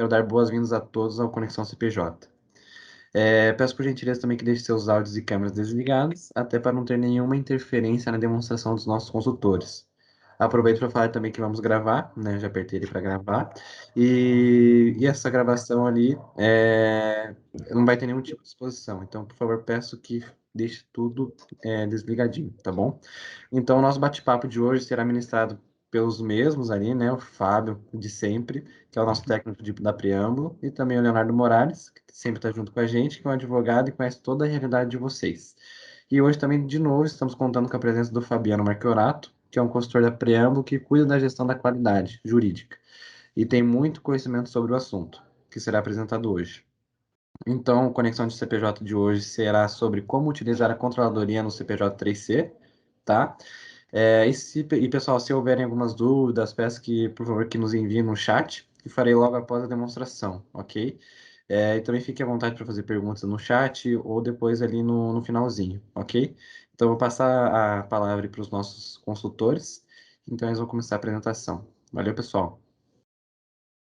Quero dar boas-vindas a todos ao Conexão CPJ. Peço por gentileza também que deixe seus áudios e câmeras desligados, até para não ter nenhuma interferência na demonstração dos nossos consultores. Aproveito para falar também que vamos gravar, né? Já apertei ele para gravar. E essa gravação ali não vai ter nenhum tipo de exposição. Então, por favor, peço que deixe tudo desligadinho, tá bom? Então, o nosso bate-papo de hoje será ministrado pelos mesmos ali, né? O Fábio, de sempre, que é o nosso técnico da Preâmbulo, e também o Leonardo Morales, que sempre está junto com a gente, que é um advogado e conhece toda a realidade de vocês. E hoje também, de novo, estamos contando com a presença do Fabiano Marchiorato, que é um consultor da Preâmbulo que cuida da gestão da qualidade jurídica e tem muito conhecimento sobre o assunto, que será apresentado hoje. Então, a conexão de CPJ de hoje será sobre como utilizar a controladoria no CPJ 3C, tá? Pessoal, se houverem algumas dúvidas, peço que, por favor, que nos enviem no chat, que farei logo após a demonstração, ok? E também fique à vontade para fazer perguntas no chat ou depois ali no finalzinho, ok? Então, eu vou passar a palavra para os nossos consultores, então eles vão começar a apresentação. Valeu, pessoal.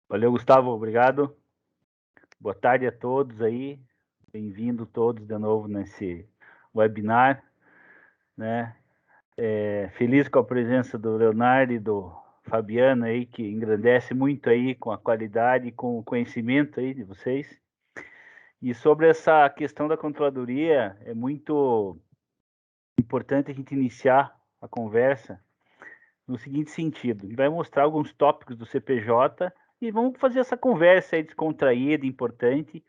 Valeu, Gustavo, obrigado. Boa tarde a todos aí, bem-vindos todos de novo nesse webinar, né? Feliz com a presença do Leonardo e do Fabiano aí, que engrandece muito aí com a qualidade e com o conhecimento aí de vocês. E sobre essa questão da controladoria, é muito importante a gente iniciar a conversa no seguinte sentido: a gente vai mostrar alguns tópicos do CPJ e vamos fazer essa conversa aí descontraída, importante,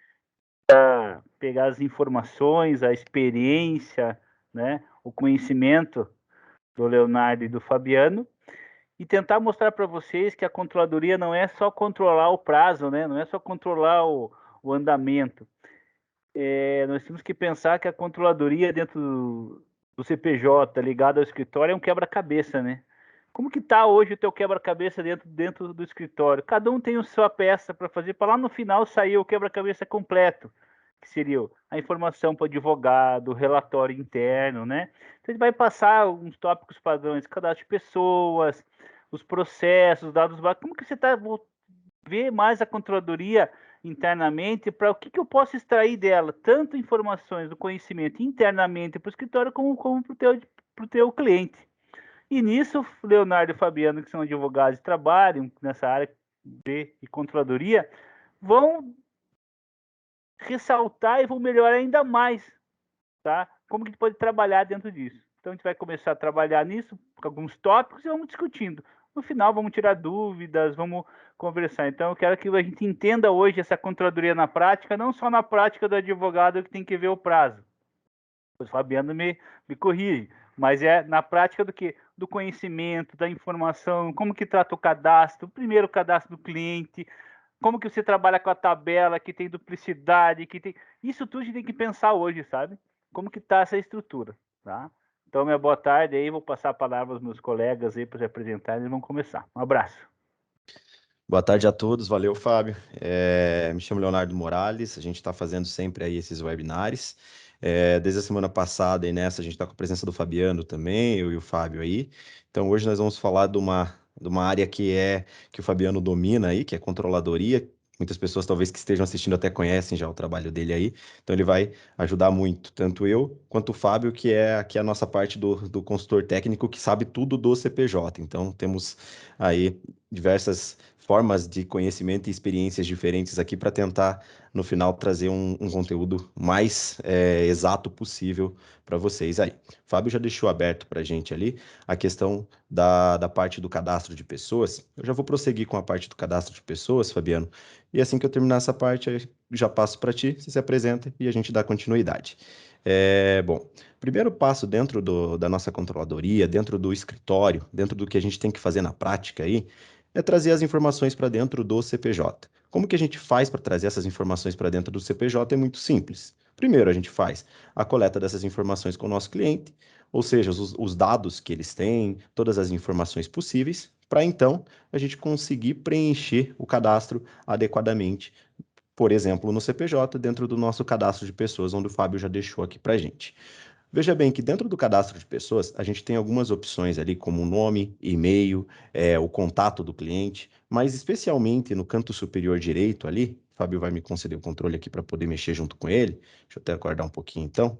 para pegar as informações, a experiência, né, o conhecimento do Leonardo e do Fabiano, e tentar mostrar para vocês que a controladoria não é só controlar o prazo, né, não é só controlar o andamento. Nós temos que pensar que a controladoria dentro do CPJ, ligada ao escritório, é um quebra-cabeça, né? Como que está hoje o teu quebra-cabeça dentro do escritório? Cada um tem a sua peça para fazer, para lá no final sair o quebra-cabeça completo, que seria a informação para o advogado, o relatório interno, né? Então, a gente vai passar uns tópicos padrões, cadastro de pessoas, os processos, dados básicos. Como que você está ver mais a controladoria internamente, para o que eu posso extrair dela, tanto informações do conhecimento internamente para o escritório, como para o teu cliente. E nisso, Leonardo e Fabiano, que são advogados e trabalham nessa área de controladoria, vão ressaltar e vão melhorar ainda mais, tá? Como que a gente pode trabalhar dentro disso. Então, a gente vai começar a trabalhar nisso, com alguns tópicos, e vamos discutindo. No final, vamos tirar dúvidas, vamos conversar. Então, eu quero que a gente entenda hoje essa controladoria na prática, não só na prática do advogado que tem que ver o prazo. O Fabiano me corrige, mas é na prática do que? Do conhecimento, da informação, como que trata o cadastro, o primeiro cadastro do cliente, como que você trabalha com a tabela, que tem duplicidade, que tem... Isso tudo a gente tem que pensar hoje, sabe? Como que está essa estrutura, tá? Então, minha boa tarde aí, vou passar a palavra aos meus colegas aí para se apresentarem e vamos começar. Um abraço. Boa tarde a todos, valeu, Fábio. Me chamo Leonardo Morales, a gente está fazendo sempre aí esses webinars. Desde a semana passada e nessa a gente está com a presença do Fabiano também, eu e o Fábio aí. Então hoje nós vamos falar de uma área que o Fabiano domina aí, que é controladoria. Muitas pessoas talvez que estejam assistindo até conhecem já o trabalho dele aí. Então ele vai ajudar muito, tanto eu quanto o Fábio, que é aqui a nossa parte do consultor técnico que sabe tudo do CPJ. Então temos aí diversas formas de conhecimento e experiências diferentes aqui para tentar, no final, trazer um conteúdo mais exato possível para vocês aí. O Fábio já deixou aberto para a gente ali a questão da parte do cadastro de pessoas. Eu já vou prosseguir com a parte do cadastro de pessoas, Fabiano, e assim que eu terminar essa parte, eu já passo para ti, você se apresenta e a gente dá continuidade. Bom, primeiro passo dentro da nossa controladoria, dentro do escritório, dentro do que a gente tem que fazer na prática aí, é trazer as informações para dentro do CPJ. Como que a gente faz para trazer essas informações para dentro do CPJ? É muito simples. Primeiro, a gente faz a coleta dessas informações com o nosso cliente, ou seja, os dados que eles têm, todas as informações possíveis, para então a gente conseguir preencher o cadastro adequadamente, por exemplo, no CPJ, dentro do nosso cadastro de pessoas, onde o Fábio já deixou aqui para a gente. Veja bem que dentro do cadastro de pessoas, a gente tem algumas opções ali, como o nome, e-mail, o contato do cliente, mas especialmente no canto superior direito ali, o Fábio vai me conceder o controle aqui para poder mexer junto com ele. Deixa eu até acordar um pouquinho então.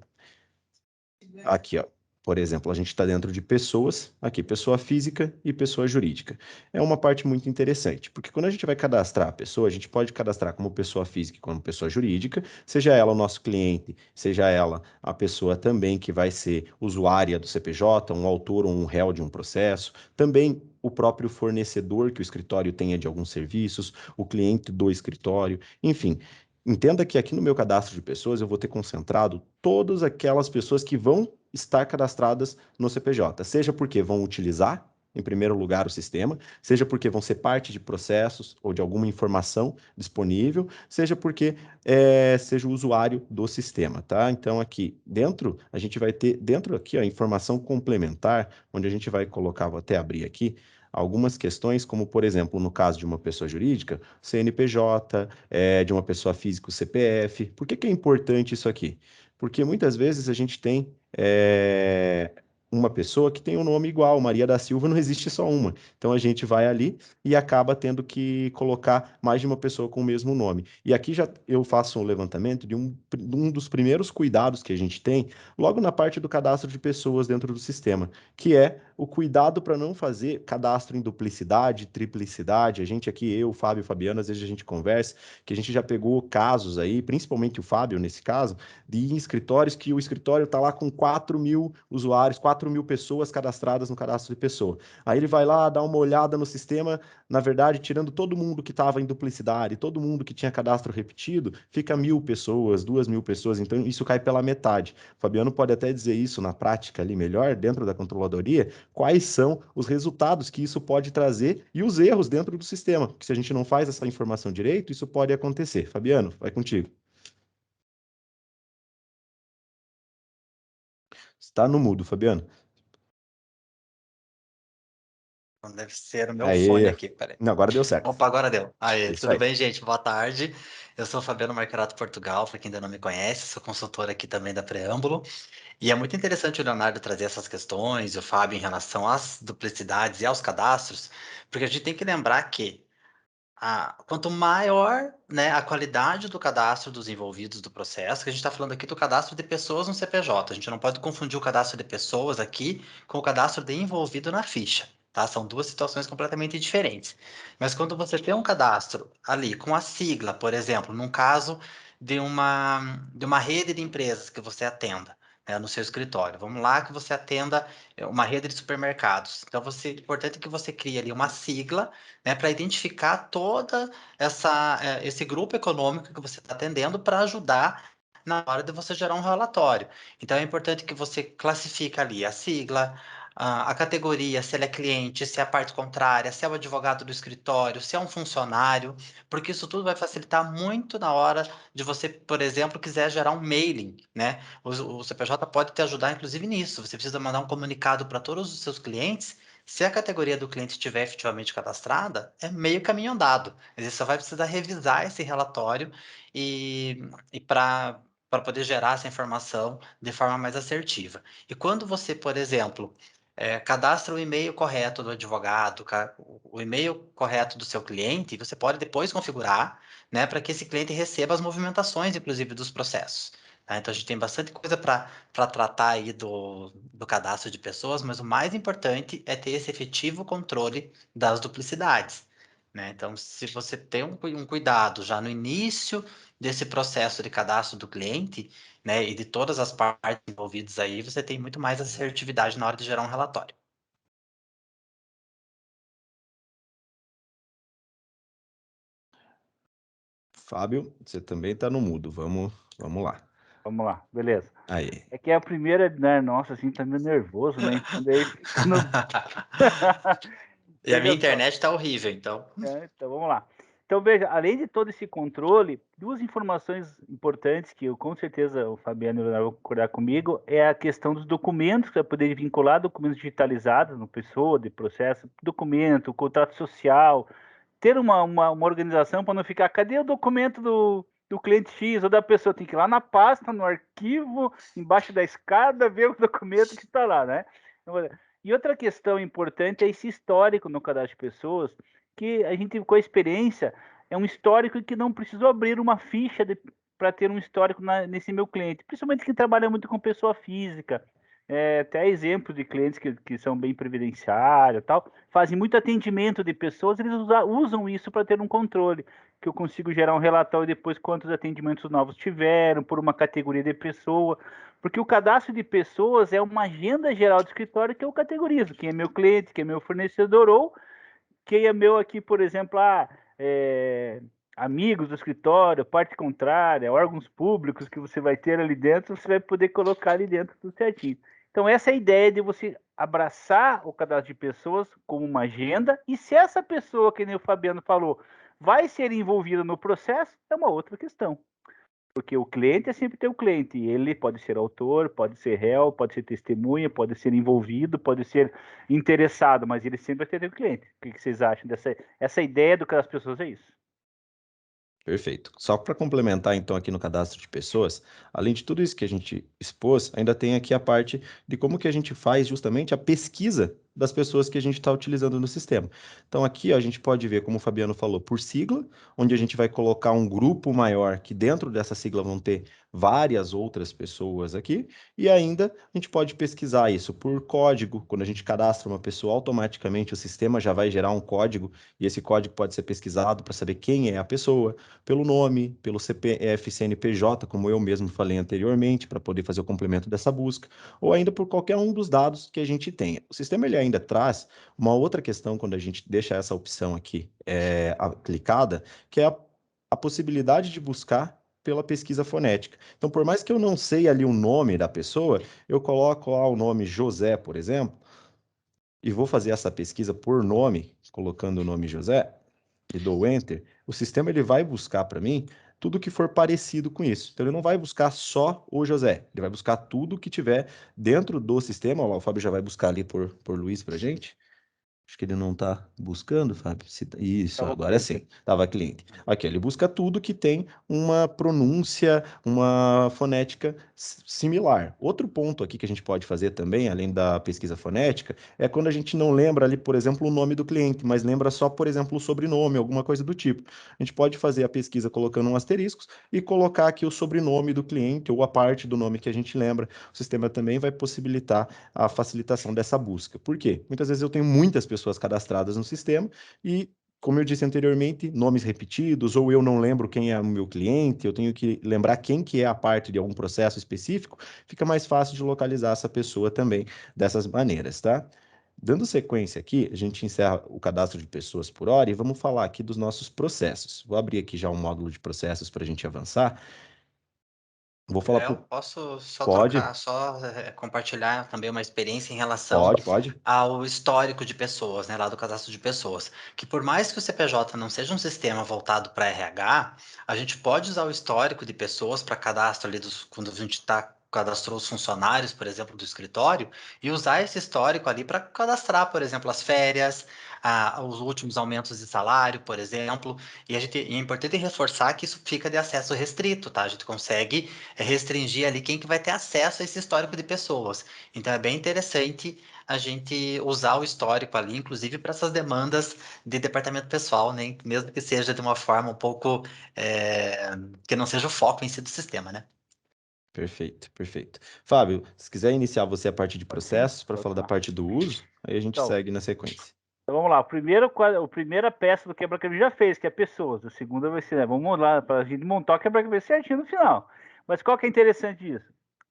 Aqui, ó. Por exemplo, a gente está dentro de pessoas, aqui, pessoa física e pessoa jurídica. É uma parte muito interessante, porque quando a gente vai cadastrar a pessoa, a gente pode cadastrar como pessoa física e como pessoa jurídica, seja ela o nosso cliente, seja ela a pessoa também que vai ser usuária do CPJ, um autor ou um réu de um processo, também o próprio fornecedor que o escritório tenha de alguns serviços, o cliente do escritório, enfim. Entenda que aqui no meu cadastro de pessoas eu vou ter concentrado todas aquelas pessoas que vão estar cadastradas no CPJ, seja porque vão utilizar, em primeiro lugar, o sistema, seja porque vão ser parte de processos ou de alguma informação disponível, seja porque seja o usuário do sistema, tá? Então, aqui dentro, a gente vai ter, dentro aqui, a informação complementar, onde a gente vai colocar, vou até abrir aqui, algumas questões, como, por exemplo, no caso de uma pessoa jurídica, CNPJ, de uma pessoa física, o CPF. Por que que é importante isso aqui? Porque muitas vezes a gente tem uma pessoa que tem um nome igual, Maria da Silva, não existe só uma. Então a gente vai ali e acaba tendo que colocar mais de uma pessoa com o mesmo nome. E aqui já eu faço um levantamento de um dos primeiros cuidados que a gente tem, logo na parte do cadastro de pessoas dentro do sistema, que é o cuidado para não fazer cadastro em duplicidade, triplicidade. A gente aqui, eu, Fábio e Fabiano, às vezes a gente conversa, que a gente já pegou casos aí, principalmente o Fábio nesse caso, de escritórios que o escritório está lá com 4.000 usuários, 4.000 pessoas cadastradas no cadastro de pessoa. Aí ele vai lá, dá uma olhada no sistema, na verdade, tirando todo mundo que estava em duplicidade, todo mundo que tinha cadastro repetido, fica 1.000 pessoas, 2.000 pessoas, então isso cai pela metade. O Fabiano pode até dizer isso na prática ali melhor, dentro da controladoria, quais são os resultados que isso pode trazer e os erros dentro do sistema, porque se a gente não faz essa informação direito, isso pode acontecer. Fabiano, vai contigo. Está no mudo, Fabiano. Não deve ser o meu fone Aê. aqui, peraí. Não, agora deu certo. Opa, agora deu. Aê, Isso tudo aí. bem, gente? Boa tarde. Eu sou o Fabiano Marcarato Portugal, para quem ainda não me conhece, sou consultor aqui também da Preâmbulo. E é muito interessante o Leonardo trazer essas questões, e o Fábio em relação às duplicidades e aos cadastros, porque a gente tem que lembrar que quanto maior, né, a qualidade do cadastro dos envolvidos do processo, que a gente está falando aqui do cadastro de pessoas no CPJ, a gente não pode confundir o cadastro de pessoas aqui com o cadastro de envolvido na ficha, tá? São duas situações completamente diferentes. Mas quando você tem um cadastro ali com a sigla, por exemplo, num caso de uma rede de empresas que você atenda, né, no seu escritório, vamos lá que você atenda uma rede de supermercados. Então, é importante que você crie ali uma sigla, né, para identificar toda esse grupo econômico que você está atendendo para ajudar na hora de você gerar um relatório. Então, é importante que você classifique ali a sigla, a categoria, se ele é cliente, se é a parte contrária, se é o advogado do escritório, se é um funcionário, porque isso tudo vai facilitar muito na hora de você, por exemplo, quiser gerar um mailing, né? O CPJ pode te ajudar, inclusive, nisso. Você precisa mandar um comunicado para todos os seus clientes. Se a categoria do cliente estiver efetivamente cadastrada, é meio caminho andado. Você só vai precisar revisar esse relatório e para poder gerar essa informação de forma mais assertiva. E quando você, por exemplo, cadastra o e-mail correto do advogado, o e-mail correto do seu cliente, você pode depois configurar, né, para que esse cliente receba as movimentações, inclusive, dos processos. Tá? Então, a gente tem bastante coisa para tratar aí do cadastro de pessoas, mas o mais importante é ter esse efetivo controle das duplicidades. Né? Então, se você tem um cuidado já no início desse processo de cadastro do cliente, né, e de todas as partes envolvidas aí, você tem muito mais assertividade na hora de gerar um relatório. Fábio, você também está no mudo. Vamos lá. Vamos lá, beleza. Aí. É que é a primeira, né? Nossa, assim, tá meio nervoso, né? Então daí fica no... E a minha Veja só. internet está horrível, então. Então vamos lá. Então veja, além de todo esse controle, duas informações importantes que eu com certeza o Fabiano e o Leonardo vão concordar comigo é a questão dos documentos, que vai poder vincular documentos digitalizados no pessoa, de processo, documento, contrato social, ter uma organização para não ficar, cadê o documento do cliente X ou da pessoa, tem que ir lá na pasta, no arquivo, embaixo da escada, ver o documento que está lá, né? E outra questão importante é esse histórico no cadastro de pessoas, que a gente, com a experiência, é um histórico que não precisou abrir uma ficha para ter um histórico nesse meu cliente, principalmente quem trabalha muito com pessoa física. Até exemplos de clientes que são bem previdenciários e tal, fazem muito atendimento de pessoas, eles usam isso para ter um controle, que eu consigo gerar um relatório depois quantos atendimentos novos tiveram, por uma categoria de pessoa, porque o cadastro de pessoas é uma agenda geral do escritório que eu categorizo, quem é meu cliente, quem é meu fornecedor, ou quem é meu aqui, por exemplo, amigos do escritório, parte contrária, órgãos públicos que você vai ter ali dentro, você vai poder colocar ali dentro tudo certinho. Então, essa é a ideia de você abraçar o cadastro de pessoas como uma agenda, e se essa pessoa, que nem o Fabiano falou, vai ser envolvida no processo, é uma outra questão. Porque o cliente é sempre teu cliente, e ele pode ser autor, pode ser réu, pode ser testemunha, pode ser envolvido, pode ser interessado, mas ele sempre vai ser teu cliente. O que vocês acham essa ideia do que as pessoas é isso? Perfeito. Só para complementar, então, aqui no cadastro de pessoas, além de tudo isso que a gente expôs, ainda tem aqui a parte de como que a gente faz justamente a pesquisa das pessoas que a gente está utilizando no sistema. Então, aqui ó, a gente pode ver, como o Fabiano falou, por sigla, onde a gente vai colocar um grupo maior, que dentro dessa sigla vão ter várias outras pessoas aqui, e ainda a gente pode pesquisar isso por código. Quando a gente cadastra uma pessoa, automaticamente o sistema já vai gerar um código, e esse código pode ser pesquisado para saber quem é a pessoa, pelo nome, pelo CPF, CNPJ, como eu mesmo falei anteriormente, para poder fazer o complemento dessa busca, ou ainda por qualquer um dos dados que a gente tenha. O sistema ele ainda traz uma outra questão quando a gente deixa essa opção aqui clicada, que é a possibilidade de buscar pela pesquisa fonética. Então, por mais que eu não sei ali o nome da pessoa, eu coloco lá o nome José, por exemplo, e vou fazer essa pesquisa por nome, colocando o nome José, e dou Enter, o sistema ele vai buscar para mim tudo que for parecido com isso. Então, ele não vai buscar só o José, ele vai buscar tudo que tiver dentro do sistema. Ó, o Fábio já vai buscar ali por Luiz para gente. Acho que ele não está buscando, Fábio. Isso, Tava agora cliente. sim. Estava cliente. Aqui, ele busca tudo que tem uma pronúncia, uma fonética similar. Outro ponto aqui que a gente pode fazer também, além da pesquisa fonética, é quando a gente não lembra ali, por exemplo, o nome do cliente, mas lembra só, por exemplo, o sobrenome, alguma coisa do tipo. A gente pode fazer a pesquisa colocando um asterisco e colocar aqui o sobrenome do cliente ou a parte do nome que a gente lembra. O sistema também vai possibilitar a facilitação dessa busca. Por quê? Muitas vezes eu tenho muitas pessoas cadastradas no sistema e, como eu disse anteriormente, nomes repetidos, ou eu não lembro quem é o meu cliente, eu tenho que lembrar quem que é a parte de algum processo específico, fica mais fácil de localizar essa pessoa também dessas maneiras, tá? Dando sequência aqui, a gente encerra o cadastro de pessoas por hora e vamos falar aqui dos nossos processos. Vou abrir aqui já um módulo de processos para a gente avançar. Vou falar Eu por... posso só Pode, trocar, só compartilhar também uma experiência em relação pode. ao histórico de pessoas, né, lá do cadastro de pessoas, que por mais que o CPJ não seja um sistema voltado para RH, a gente pode usar o histórico de pessoas para cadastro ali quando a gente cadastrou os funcionários, por exemplo, do escritório, e usar esse histórico ali para cadastrar, por exemplo, as férias, os últimos aumentos de salário, por exemplo, e é importante reforçar que isso fica de acesso restrito, tá? A gente consegue restringir ali quem que vai ter acesso a esse histórico de pessoas. Então é bem interessante a gente usar o histórico ali, inclusive para essas demandas de departamento pessoal, né? Mesmo que seja de uma forma um pouco que não seja o foco em si do sistema, né? Perfeito, perfeito. Fábio, se quiser iniciar você a parte de Pode sim? processos para Pode falar da falar. parte do uso, aí a gente Então, segue na sequência. vamos lá. A primeira peça do quebra-cabeça já fez, que é pessoas. A segunda vai ser, né? Vamos lá para a gente montar o quebra-cabeça certinho no final. Mas qual que é interessante disso?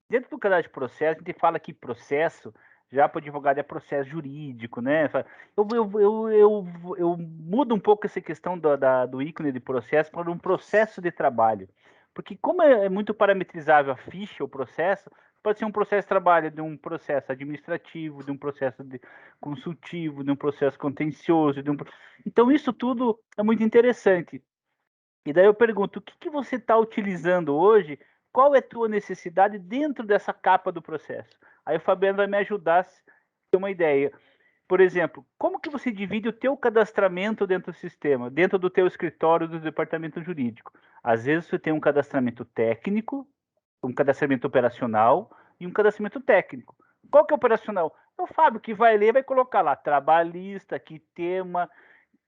Dentro do cadastro de processo, a gente fala que processo, já para o advogado, é processo jurídico, né? Eu mudo um pouco essa questão do ícone de processo para um processo de trabalho. Porque como é muito parametrizável a ficha, o processo, pode ser um processo de trabalho de um processo administrativo, de um processo consultivo, de um processo contencioso. Então, isso tudo é muito interessante. E daí eu pergunto, o que você está utilizando hoje? Qual é a tua necessidade dentro dessa capa do processo? Aí o Fabiano vai me ajudar a ter uma ideia. Por exemplo, como que você divide o teu cadastramento dentro do sistema, dentro do teu escritório do departamento jurídico? Às vezes você tem um cadastramento técnico, um cadastramento operacional e um cadastramento técnico. Qual que é o operacional? É o Fábio que vai ler, vai colocar lá trabalhista, que tema,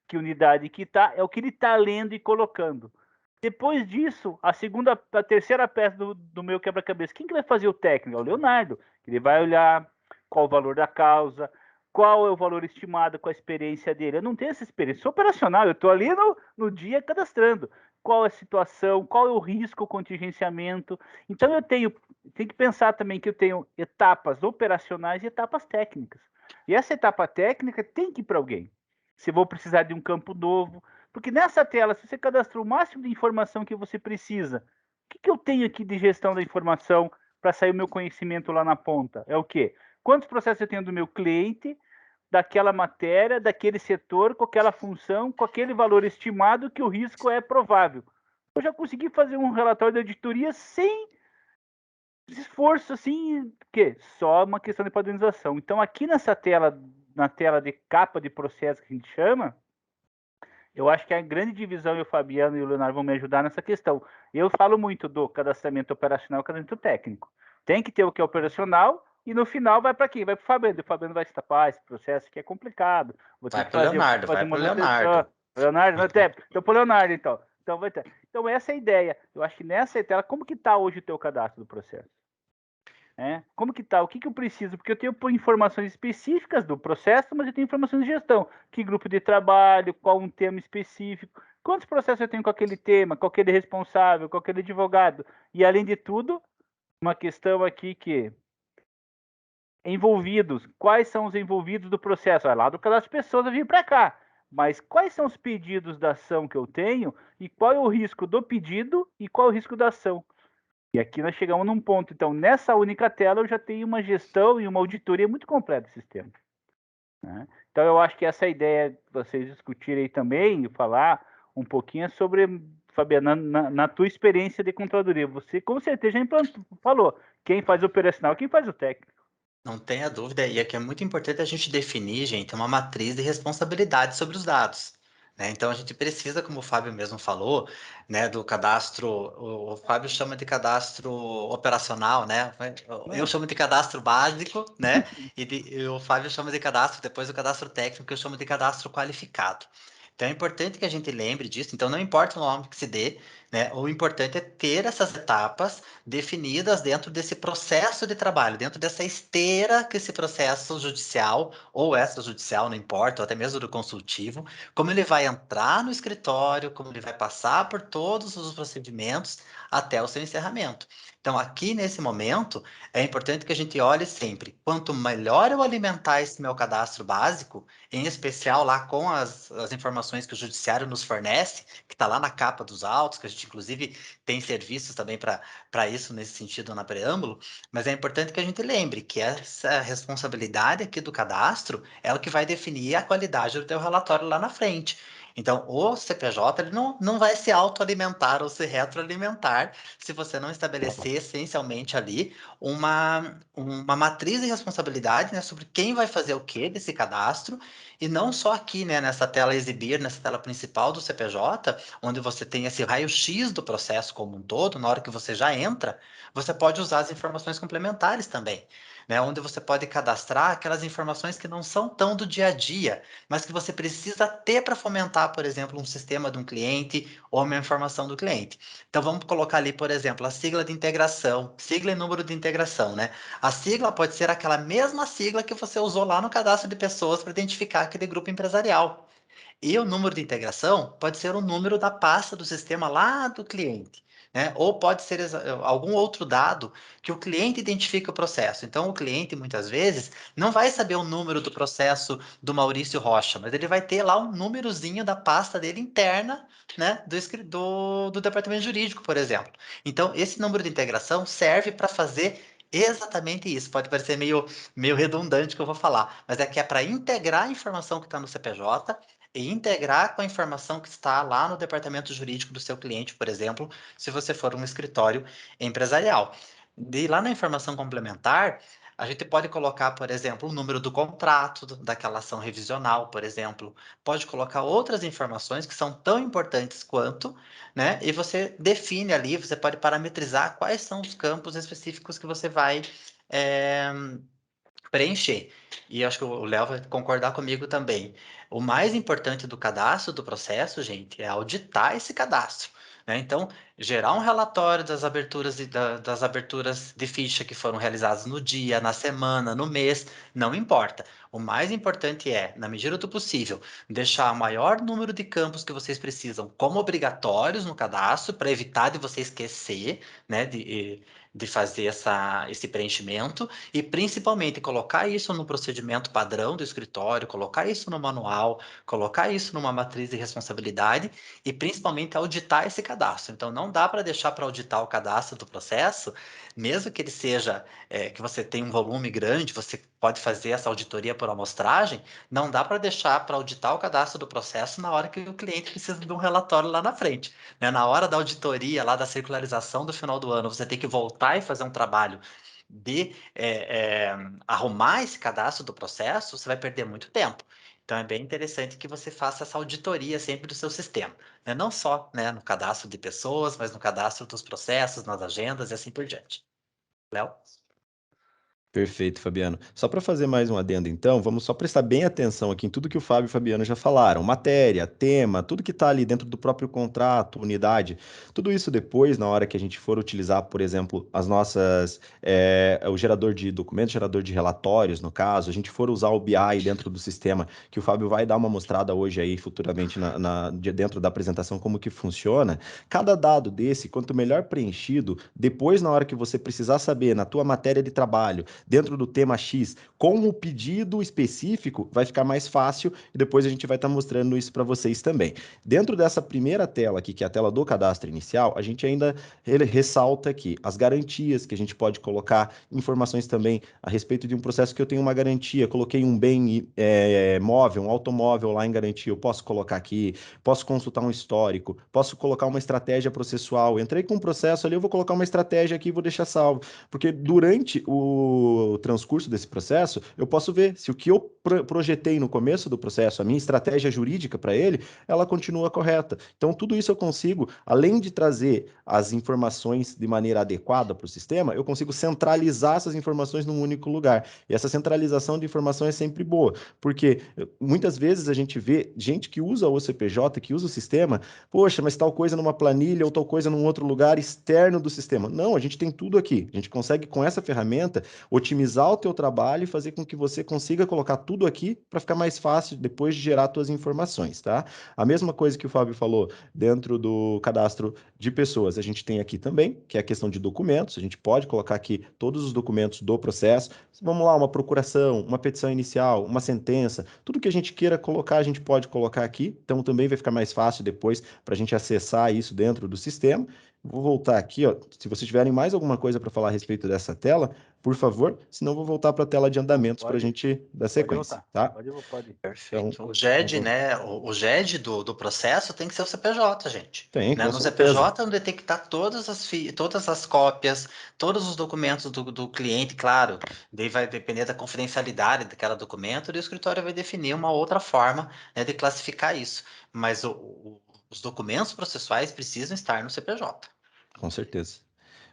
que unidade que está, é o que ele está lendo e colocando. Depois disso, a terceira peça do meu quebra-cabeça, quem que vai fazer o técnico? É o Leonardo. Ele vai olhar qual o valor da causa, qual é o valor estimado com a experiência dele. Eu não tenho essa experiência, sou operacional, eu estou ali no dia cadastrando. Qual é a situação, qual é o risco, o contingenciamento. Então eu tenho que pensar também que eu tenho etapas operacionais e etapas técnicas. E essa etapa técnica tem que ir para alguém. Se vou precisar de um campo novo, porque nessa tela, se você cadastrou o máximo de informação que você precisa, o que eu tenho aqui de gestão da informação para sair o meu conhecimento lá na ponta? É o quê? Quantos processos eu tenho do meu cliente, daquela matéria, daquele setor, com aquela função, com aquele valor estimado que o risco é provável. Eu já consegui fazer um relatório de auditoria sem esforço, assim, que só uma questão de padronização. Então, aqui nessa tela, na tela de capa de processo que a gente chama, eu acho que a grande divisão, e o Fabiano e o Leonardo vão me ajudar nessa questão. Eu falo muito do cadastramento operacional e cadastramento técnico. Tem que ter o que é operacional e no final vai para quem? Vai para o Fabiano. O Fabiano vai estapar esse processo que é complicado. Vou ter Vai que para o Leonardo, vai fazer para o manutenção. Leonardo. Leonardo, não é tempo. Então, para o Leonardo, então. Então, vai ter. Então, essa é a ideia. Eu acho que nessa tela, como que está hoje o teu cadastro do processo? Como que tá? O que eu preciso? Porque eu tenho informações específicas do processo, mas eu tenho informações de gestão. Que grupo de trabalho, qual um tema específico, quantos processos eu tenho com aquele tema, com aquele responsável, com aquele advogado. E, além de tudo, uma questão aqui que envolvidos, quais são os envolvidos do processo? Lá do cadastro de pessoas eu vim para cá. Mas quais são os pedidos da ação que eu tenho e qual é o risco do pedido e qual é o risco da ação? E aqui nós chegamos num ponto. Então, nessa única tela, eu já tenho uma gestão e uma auditoria muito completa do sistema. Né? Então, eu acho que essa ideia de vocês discutirem também e falar um pouquinho sobre, Fabiana, na tua experiência de controladoria. Você, com certeza, já falou quem faz o operacional, quem faz o técnico. Não tenha dúvida, e aqui é muito importante a gente definir, gente, uma matriz de responsabilidade sobre os dados. Né? Então, a gente precisa, como o Fábio mesmo falou, né, do cadastro, o Fábio chama de cadastro operacional, né? Eu chamo de cadastro básico, né? E o Fábio chama de cadastro, depois o cadastro técnico, eu chamo de cadastro qualificado. Então, é importante que a gente lembre disso. Então, não importa o nome que se dê, né? O importante é ter essas etapas definidas dentro desse processo de trabalho, dentro dessa esteira que esse processo judicial ou extrajudicial, não importa, ou até mesmo do consultivo, como ele vai entrar no escritório, como ele vai passar por todos os procedimentos até o seu encerramento. Então, aqui nesse momento, é importante que a gente olhe sempre, quanto melhor eu alimentar esse meu cadastro básico, em especial lá com as informações que o judiciário nos fornece, que está lá na capa dos autos, que a gente inclusive tem serviços também para isso nesse sentido na preâmbulo, mas é importante que a gente lembre que essa responsabilidade aqui do cadastro é o que vai definir a qualidade do teu relatório lá na frente. Então, o CPJ ele não vai se autoalimentar ou se retroalimentar se você não estabelecer essencialmente ali uma matriz de responsabilidade, né, sobre quem vai fazer o que desse cadastro, e não só aqui, né, nessa tela exibir, nessa tela principal do CPJ, onde você tem esse raio-x do processo como um todo, na hora que você já entra, você pode usar as informações complementares também, né, onde você pode cadastrar aquelas informações que não são tão do dia a dia, mas que você precisa ter para fomentar, por exemplo, um sistema de um cliente ou uma informação do cliente. Então, vamos colocar ali, por exemplo, a sigla de integração, sigla e número de integração, né? A sigla pode ser aquela mesma sigla que você usou lá no cadastro de pessoas para identificar aquele grupo empresarial. E o número de integração pode ser o número da pasta do sistema lá do cliente, né? Ou pode ser algum outro dado que o cliente identifica o processo. Então, o cliente, muitas vezes, não vai saber o número do processo do Maurício Rocha, mas ele vai ter lá um númerozinho da pasta dele interna, né? Do departamento jurídico, por exemplo. Então, esse número de integração serve para fazer exatamente isso. Pode parecer meio redundante o que eu vou falar, mas é que é para integrar a informação que está no CPJ e integrar com a informação que está lá no departamento jurídico do seu cliente, por exemplo, se você for um escritório empresarial. De lá na informação complementar, a gente pode colocar, por exemplo, o número do contrato daquela ação revisional, por exemplo. Pode colocar outras informações que são tão importantes quanto, né? E você define ali, você pode parametrizar quais são os campos específicos que você vai preencher. E eu acho que o Léo vai concordar comigo também. O mais importante do cadastro do processo, gente, é auditar esse cadastro, né? Então, gerar um relatório das aberturas das aberturas de ficha que foram realizadas no dia, na semana, no mês, não importa. O mais importante é, na medida do possível, deixar o maior número de campos que vocês precisam como obrigatórios no cadastro, para evitar de você esquecer, né, de fazer esse preenchimento, e principalmente colocar isso no procedimento padrão do escritório, colocar isso no manual, colocar isso numa matriz de responsabilidade e principalmente auditar esse cadastro. Então não dá para deixar para auditar o cadastro do processo, mesmo que ele seja que você tenha um volume grande, você pode fazer essa auditoria por amostragem, não dá para deixar para auditar o cadastro do processo na hora que o cliente precisa de um relatório lá na frente, né? Na hora da auditoria, lá da circularização do final do ano, você tem que voltar e fazer um trabalho de arrumar esse cadastro do processo, você vai perder muito tempo. Então, é bem interessante que você faça essa auditoria sempre do seu sistema, né? Não só, né, no cadastro de pessoas, mas no cadastro dos processos, nas agendas e assim por diante. Léo? Perfeito, Fabiano. Só para fazer mais um adendo, então, vamos só prestar bem atenção aqui em tudo que o Fábio e o Fabiano já falaram. Matéria, tema, tudo que está ali dentro do próprio contrato, unidade, tudo isso depois, na hora que a gente for utilizar, por exemplo, as nossas, o gerador de documentos, gerador de relatórios, no caso, a gente for usar o BI dentro do sistema, que o Fábio vai dar uma mostrada hoje aí, futuramente, dentro da apresentação, como que funciona. Cada dado desse, quanto melhor preenchido, depois, na hora que você precisar saber, na tua matéria de trabalho, dentro do tema X, com o pedido específico, vai ficar mais fácil e depois a gente vai estar mostrando isso para vocês também. Dentro dessa primeira tela aqui, que é a tela do cadastro inicial, a gente ainda ressalta aqui as garantias que a gente pode colocar, informações também a respeito de um processo que eu tenho uma garantia, coloquei um bem móvel, um automóvel lá em garantia, eu posso colocar aqui, posso consultar um histórico, posso colocar uma estratégia processual, entrei com um processo ali, eu vou colocar uma estratégia aqui e vou deixar salvo, porque durante o transcurso desse processo, eu posso ver se o que eu projetei no começo do processo, a minha estratégia jurídica para ele, ela continua correta. Então, tudo isso eu consigo, além de trazer as informações de maneira adequada para o sistema, eu consigo centralizar essas informações num único lugar. E essa centralização de informação é sempre boa, porque muitas vezes a gente vê gente que usa o CPJ, que usa o sistema, poxa, mas tal coisa numa planilha ou tal coisa num outro lugar externo do sistema. Não, a gente tem tudo aqui. A gente consegue, com essa ferramenta, otimizar o teu trabalho e fazer com que você consiga colocar tudo aqui para ficar mais fácil depois de gerar tuas informações, tá? A mesma coisa que o Fábio falou dentro do cadastro de pessoas, a gente tem aqui também, que é a questão de documentos, a gente pode colocar aqui todos os documentos do processo. Vamos lá, uma procuração, uma petição inicial, uma sentença, tudo que a gente queira colocar, a gente pode colocar aqui, então também vai ficar mais fácil depois para a gente acessar isso dentro do sistema. Vou voltar aqui, ó. Se vocês tiverem mais alguma coisa para falar a respeito dessa tela, por favor, senão eu vou voltar para a tela de andamentos para a gente dar sequência, tá? Pode. Perfeito. Então, O GED, né? O GED do processo tem que ser o CPJ, gente. tem, Né? com No certeza. CPJ, onde tem que estar todas as cópias, todos os documentos do cliente, claro. Daí vai depender da confidencialidade daquele documento, e o escritório vai definir uma outra forma, né, de classificar isso. Mas os documentos processuais precisam estar no CPJ. Com certeza.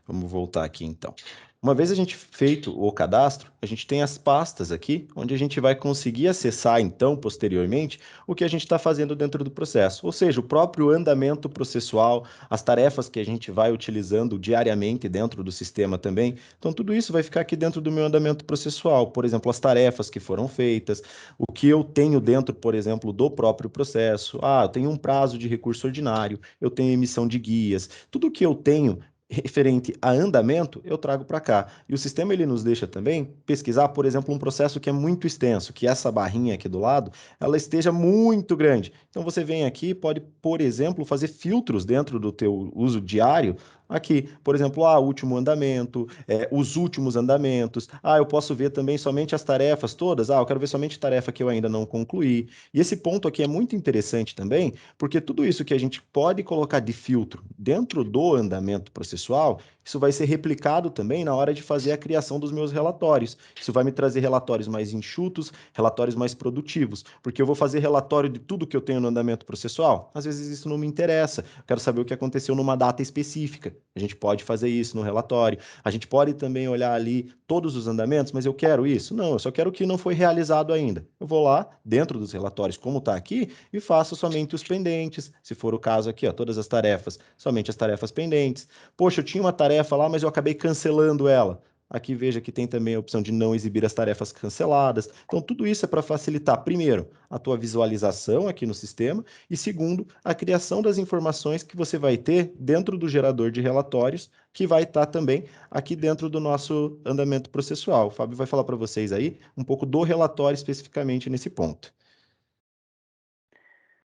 Vamos voltar aqui então. Uma vez a gente feito o cadastro, a gente tem as pastas aqui, onde a gente vai conseguir acessar então, posteriormente, o que a gente está fazendo dentro do processo. Ou seja, o próprio andamento processual, as tarefas que a gente vai utilizando diariamente dentro do sistema também. Então, tudo isso vai ficar aqui dentro do meu andamento processual. Por exemplo, as tarefas que foram feitas, o que eu tenho dentro, por exemplo, do próprio processo. Ah, eu tenho um prazo de recurso ordinário, eu tenho emissão de guias. Tudo que eu tenho referente a andamento, eu trago para cá. E o sistema ele nos deixa também pesquisar, por exemplo, um processo que é muito extenso, que essa barrinha aqui do lado, ela esteja muito grande. Então você vem aqui, pode, por exemplo, fazer filtros dentro do teu uso diário aqui, por exemplo, o último andamento, os últimos andamentos. Eu posso ver também somente as tarefas todas. Eu quero ver somente tarefa que eu ainda não concluí. E esse ponto aqui é muito interessante também, porque tudo isso que a gente pode colocar de filtro dentro do andamento processual, isso vai ser replicado também na hora de fazer a criação dos meus relatórios. Isso vai me trazer relatórios mais enxutos, relatórios mais produtivos, porque eu vou fazer relatório de tudo que eu tenho no andamento processual. Às vezes isso não me interessa. Eu quero saber o que aconteceu numa data específica. A gente pode fazer isso no relatório. A gente pode também olhar ali todos os andamentos, mas eu quero isso? Não, eu só quero o que não foi realizado ainda. Eu vou lá, dentro dos relatórios, como está aqui, e faço somente os pendentes. Se for o caso aqui, todas as tarefas, somente as tarefas pendentes. Poxa, eu tinha uma tarefa lá, mas eu acabei cancelando ela. Aqui veja que tem também a opção de não exibir as tarefas canceladas. Então, tudo isso é para facilitar, primeiro, a tua visualização aqui no sistema e, segundo, a criação das informações que você vai ter dentro do gerador de relatórios, que vai estar também aqui dentro do nosso andamento processual. O Fábio vai falar para vocês aí um pouco do relatório especificamente nesse ponto.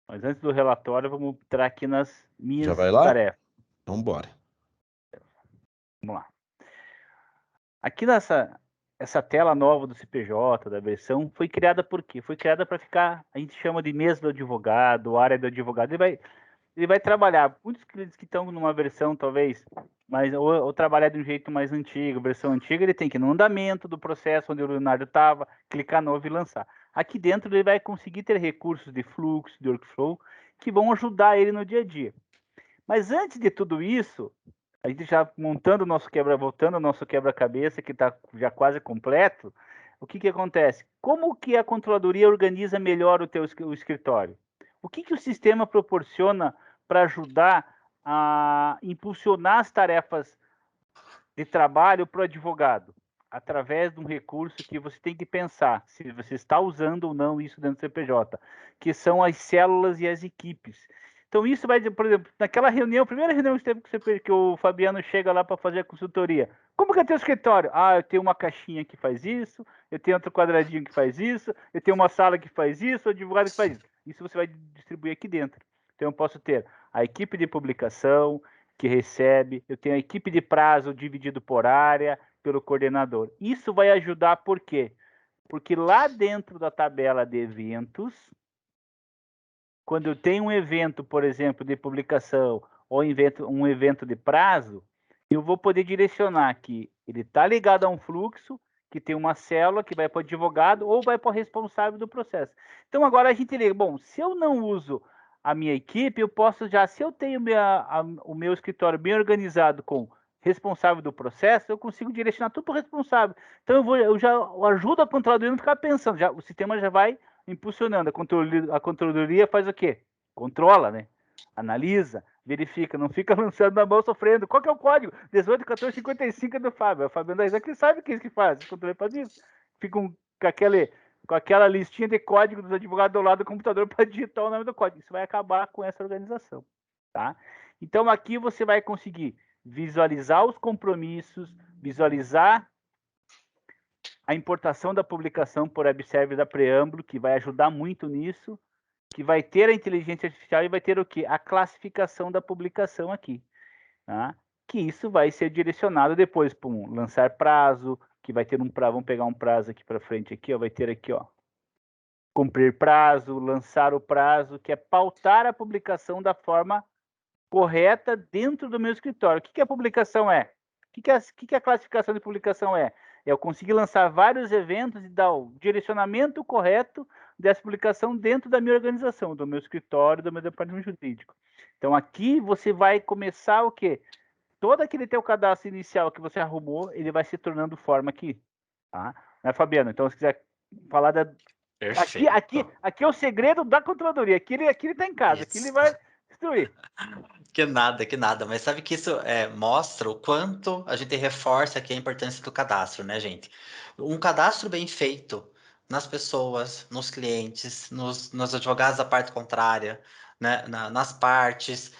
Mas antes do relatório, vamos entrar aqui nas minhas Já vai lá? tarefas. Então, bora. Vamos lá. Aqui essa tela nova do CPJ, da versão, foi criada por quê? Foi criada para ficar, a gente chama de mesa do advogado, área do advogado. Ele vai trabalhar, muitos clientes que estão numa versão talvez, mas ou trabalhar de um jeito mais antigo, versão antiga, ele tem que ir no andamento do processo onde o Leonardo estava, clicar novo e lançar. Aqui dentro ele vai conseguir ter recursos de fluxo, de workflow, que vão ajudar ele no dia a dia. Mas antes de tudo isso, a gente já montando o nosso voltando ao nosso quebra-cabeça, que está já quase completo, o que acontece? Como que a controladoria organiza melhor o escritório? O que o sistema proporciona para ajudar a impulsionar as tarefas de trabalho para o advogado? Através de um recurso que você tem que pensar se você está usando ou não isso dentro do CPJ, que são as células e as equipes. Então, isso vai, por exemplo, naquela reunião, primeira reunião que o Fabiano chega lá para fazer a consultoria. Como que é teu escritório? Eu tenho uma caixinha que faz isso, eu tenho outro quadradinho que faz isso, eu tenho uma sala que faz isso, o advogado que faz isso. Isso você vai distribuir aqui dentro. Então, eu posso ter a equipe de publicação que recebe, eu tenho a equipe de prazo dividido por área, pelo coordenador. Isso vai ajudar por quê? Porque lá dentro da tabela de eventos, quando eu tenho um evento, por exemplo, de publicação ou um evento de prazo, eu vou poder direcionar que ele está ligado a um fluxo, que tem uma célula que vai para o advogado ou vai para o responsável do processo. Então, agora a gente liga, bom, se eu não uso a minha equipe, eu posso já, se eu tenho o meu escritório bem organizado com responsável do processo, eu consigo direcionar tudo para o responsável. Então, eu já ajudo a controladoria a não ficar pensando, o sistema já vai impulsionando. A controladoria faz o quê? Controla, né? Analisa, verifica, não fica lançando na mão sofrendo. Qual que é o código? 18.14.55 do Fábio. O Fábio André que sabe o que é isso que faz. O controle faz isso. Fica com aquela listinha de código dos advogados do lado do computador para digitar o nome do código. Isso vai acabar com essa organização. Tá? Então, aqui você vai conseguir visualizar os compromissos, visualizar a importação da publicação por web-server da Preâmbulo, que vai ajudar muito nisso, que vai ter a inteligência artificial e vai ter o quê? A classificação da publicação aqui. Tá? Que isso vai ser direcionado depois para um lançar prazo, que vai ter um prazo, vamos pegar um prazo aqui para frente, aqui, vai ter aqui, cumprir prazo, lançar o prazo, que é pautar a publicação da forma correta dentro do meu escritório. O que a publicação é? O que a classificação de publicação é? Eu conseguir lançar vários eventos e dar o direcionamento correto dessa publicação dentro da minha organização, do meu escritório, do meu departamento jurídico. Então, aqui você vai começar o quê? Todo aquele teu cadastro inicial que você arrumou, ele vai se tornando forma aqui. Tá? Né, Fabiano? Então, se quiser falar da... Aqui é o segredo da controladoria. Aqui ele está em casa. Aqui ele vai destruir. Que nada. Mas sabe que isso mostra o quanto a gente reforça aqui a importância do cadastro, né, gente? Um cadastro bem feito nas pessoas, nos clientes, nos advogados da parte contrária, né, nas partes.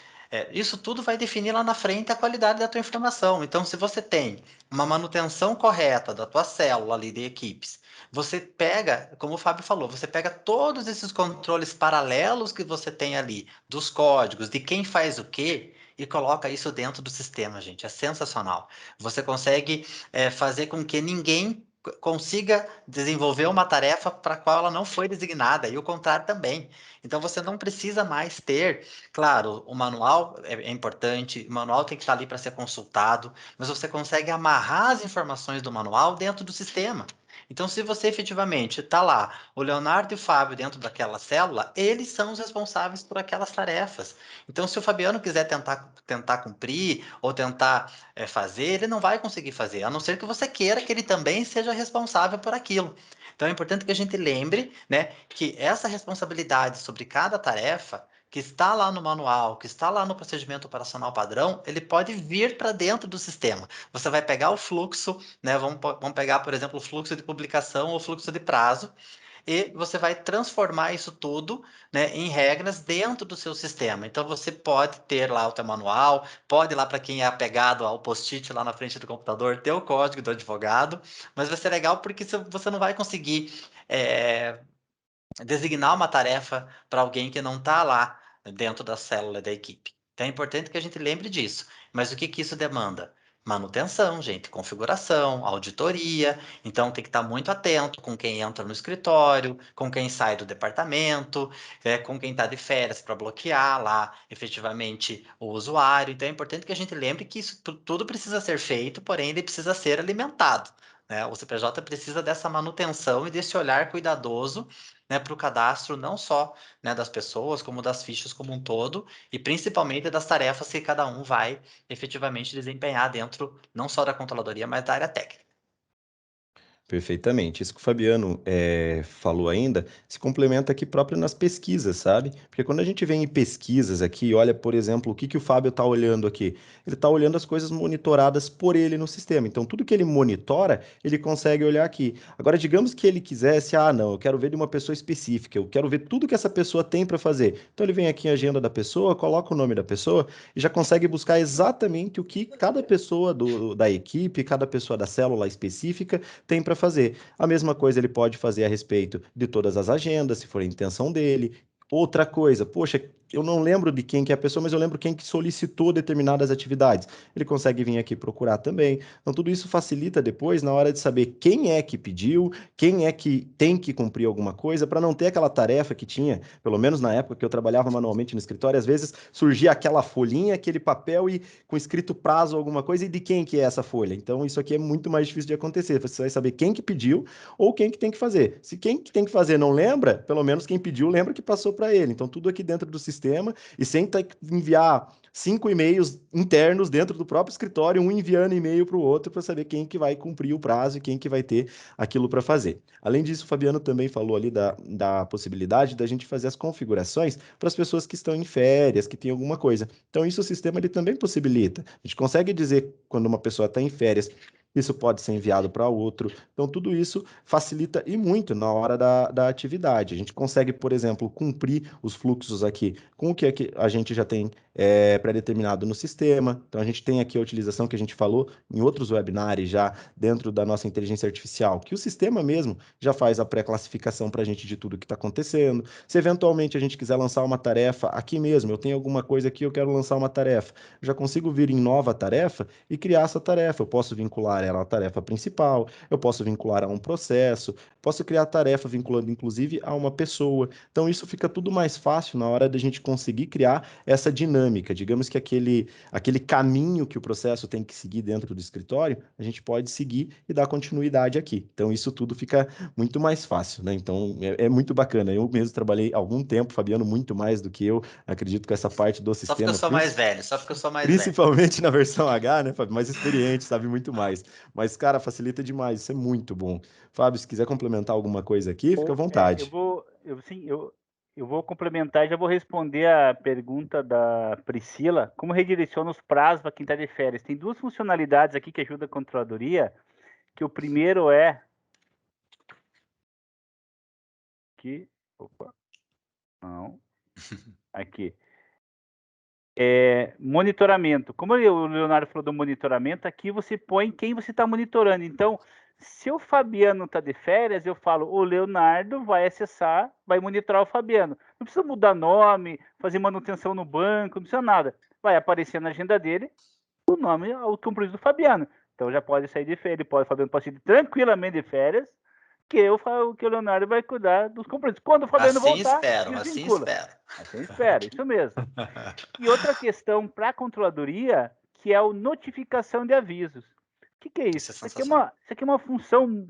Isso tudo vai definir lá na frente a qualidade da tua informação. Então, se você tem uma manutenção correta da tua célula ali de equipes, você pega, como o Fábio falou, você pega todos esses controles paralelos que você tem ali, dos códigos, de quem faz o quê, e coloca isso dentro do sistema, gente. É sensacional. Você consegue fazer com que ninguém consiga desenvolver uma tarefa para a qual ela não foi designada, e o contrário também. Então, você não precisa mais ter, claro, o manual é importante, o manual tem que estar ali para ser consultado, mas você consegue amarrar as informações do manual dentro do sistema. Então, se você efetivamente está lá, o Leonardo e o Fábio dentro daquela célula, eles são os responsáveis por aquelas tarefas. Então, se o Fabiano quiser tentar cumprir ou tentar fazer, ele não vai conseguir fazer, a não ser que você queira que ele também seja responsável por aquilo. Então, é importante que a gente lembre, né, que essa responsabilidade sobre cada tarefa que está lá no manual, que está lá no procedimento operacional padrão, ele pode vir para dentro do sistema. Você vai pegar o fluxo, né? Vamos pegar, por exemplo, o fluxo de publicação ou fluxo de prazo, e você vai transformar isso tudo, né, em regras dentro do seu sistema. Então, você pode ter lá o teu manual, pode ir lá para quem é apegado ao post-it lá na frente do computador, ter o código do advogado, mas vai ser legal porque você não vai conseguir designar uma tarefa para alguém que não está lá dentro da célula da equipe. Então é importante que a gente lembre disso. Mas o que isso demanda? Manutenção, gente, configuração, auditoria. Então tem que estar muito atento com quem entra no escritório, com quem sai do departamento, com quem está de férias para bloquear lá efetivamente o usuário. Então é importante que a gente lembre que isso tudo precisa ser feito, porém ele precisa ser alimentado. Né? O CPJ precisa dessa manutenção e desse olhar cuidadoso, né, para o cadastro não só, né, das pessoas, como das fichas como um todo, e principalmente das tarefas que cada um vai efetivamente desempenhar dentro não só da controladoria, mas da área técnica. Perfeitamente. Isso que o Fabiano falou ainda se complementa aqui próprio nas pesquisas, sabe? Porque quando a gente vem em pesquisas aqui, olha, por exemplo, o que o Fábio está olhando aqui? Ele está olhando as coisas monitoradas por ele no sistema. Então, tudo que ele monitora, ele consegue olhar aqui. Agora, digamos que ele quisesse, não, eu quero ver de uma pessoa específica, eu quero ver tudo que essa pessoa tem para fazer. Então, ele vem aqui em agenda da pessoa, coloca o nome da pessoa e já consegue buscar exatamente o que cada pessoa da equipe, cada pessoa da célula específica tem para fazer. A mesma coisa ele pode fazer a respeito de todas as agendas, se for a intenção dele. Outra coisa, poxa, eu não lembro de quem que é a pessoa, mas eu lembro quem que solicitou determinadas atividades. Ele consegue vir aqui procurar também. Então, tudo isso facilita depois na hora de saber quem é que pediu, quem é que tem que cumprir alguma coisa, para não ter aquela tarefa que tinha, pelo menos na época que eu trabalhava manualmente no escritório, às vezes surgia aquela folhinha, aquele papel e com escrito prazo alguma coisa, e de quem que é essa folha. Então, isso aqui é muito mais difícil de acontecer. Você vai saber quem que pediu ou quem que tem que fazer. Se quem que tem que fazer não lembra, pelo menos quem pediu lembra que passou para ele. Então, tudo aqui dentro do sistema e sem ter que enviar 5 e-mails internos dentro do próprio escritório, um enviando e-mail para o outro para saber quem que vai cumprir o prazo e quem que vai ter aquilo para fazer. Além disso, o Fabiano também falou ali da possibilidade da gente fazer as configurações para as pessoas que estão em férias, que tem alguma coisa. Então, isso o sistema ele também possibilita. A gente consegue dizer quando uma pessoa está em férias, isso pode ser enviado para outro. Então, tudo isso facilita e muito na hora da atividade. A gente consegue, por exemplo, cumprir os fluxos aqui com o que a gente já tem pré-determinado no sistema. Então, a gente tem aqui a utilização que a gente falou em outros webinars já dentro da nossa inteligência artificial, que o sistema mesmo já faz a pré-classificação para a gente de tudo que está acontecendo. Se eventualmente a gente quiser lançar uma tarefa aqui mesmo, eu tenho alguma coisa aqui, eu quero lançar uma tarefa, eu já consigo vir em nova tarefa e criar essa tarefa. Eu posso vincular ela à tarefa principal, eu posso vincular a um processo, posso criar a tarefa vinculando inclusive a uma pessoa. Então isso fica tudo mais fácil na hora da gente conseguir criar essa dinâmica. Digamos que aquele caminho que o processo tem que seguir dentro do escritório, a gente pode seguir e dar continuidade aqui. Então isso tudo fica muito mais fácil, né? Então é muito bacana. Eu mesmo trabalhei algum tempo, Fabiano, muito mais do que eu, acredito que essa parte do Só porque eu sistema, sou mais velho, só porque eu sou mais velho. principalmente na versão H, né, Fábio? Mais experiente, sabe muito mais. Mas, cara, facilita demais, isso é muito bom. Fábio, se quiser complementar alguma coisa aqui, fica à vontade. Eu vou complementar e já vou responder a pergunta da Priscila. Como redireciona os prazos para quem está de férias? Tem duas funcionalidades aqui que ajudam a controladoria, que o primeiro é aqui, opa, não, aqui. Monitoramento. Como o Leonardo falou do monitoramento, aqui você põe quem você está monitorando. Então, se o Fabiano está de férias, eu falo, o Leonardo vai acessar, vai monitorar o Fabiano. Não precisa mudar nome, fazer manutenção no banco, não precisa nada. vai aparecer na agenda dele o nome, o compromisso do Fabiano. Então já pode sair de férias, o Fabiano pode sair tranquilamente de férias, que o Leonardo vai cuidar dos compromissos. Quando o Fabiano voltar, assim desvincula. Assim espero, isso mesmo. E outra questão para a controladoria, que é a notificação de avisos. O que é isso? Isso é Isso aqui é uma função,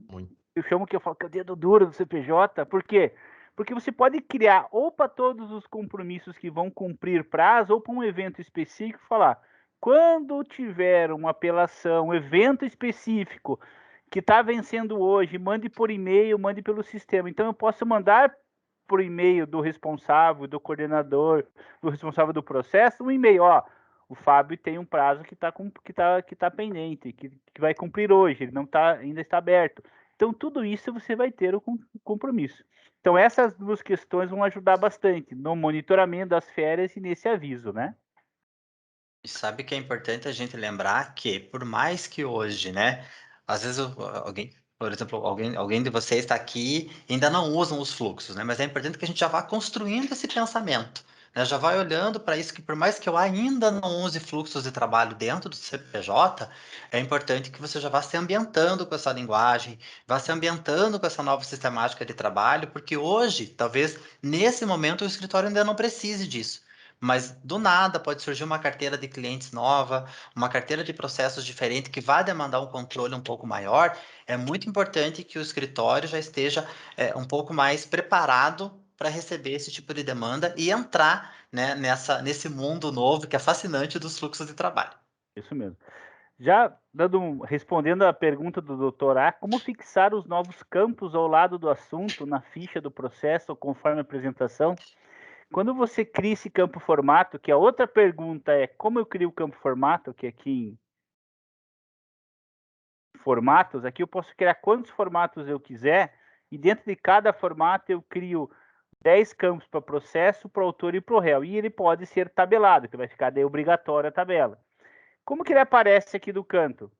eu chamo que eu falo que é o dedo duro do CPJ. Por quê? Porque você pode criar ou para todos os compromissos que vão cumprir prazo, ou para um evento específico, falar, quando tiver uma apelação, um evento específico, que está vencendo hoje, mande por e-mail, mande pelo sistema. Então, eu posso mandar por e-mail do responsável, do coordenador, do responsável do processo, um e-mail, ó, o Fábio tem um prazo que está pendente, que vai cumprir hoje, ele não tá, ainda está aberto. Então, tudo isso você vai ter o compromisso. Então, essas duas questões vão ajudar bastante no monitoramento das férias e nesse aviso, né? E sabe que é importante a gente lembrar que, por mais que hoje, né, às vezes alguém, por exemplo, alguém de vocês está aqui e ainda não usam os fluxos, né, mas é importante que a gente já vá construindo esse pensamento, né, já vai olhando para isso, que por mais que eu ainda não use fluxos de trabalho dentro do CPJ, é importante que você já vá se ambientando com essa linguagem, vá se ambientando com essa nova sistemática de trabalho, porque hoje, talvez, nesse momento, o escritório ainda não precise disso. Mas do nada pode surgir uma carteira de clientes nova, uma carteira de processos diferente que vai demandar um controle um pouco maior. É muito importante que o escritório já esteja um pouco mais preparado para receber esse tipo de demanda e entrar, né, nesse mundo novo que é fascinante dos fluxos de trabalho. Isso mesmo. Já respondendo à pergunta do Dr. A, como fixar os novos campos ao lado do assunto na ficha do processo ou conforme a apresentação? Quando você cria esse campo formato, que a outra pergunta é como eu crio o campo formato, que aqui em formatos, aqui eu posso criar quantos formatos eu quiser, e dentro de cada formato eu crio 10 campos para processo, para o autor e para o réu. E ele pode ser tabelado, que vai ficar daí obrigatória a tabela. Como que ele aparece aqui do canto?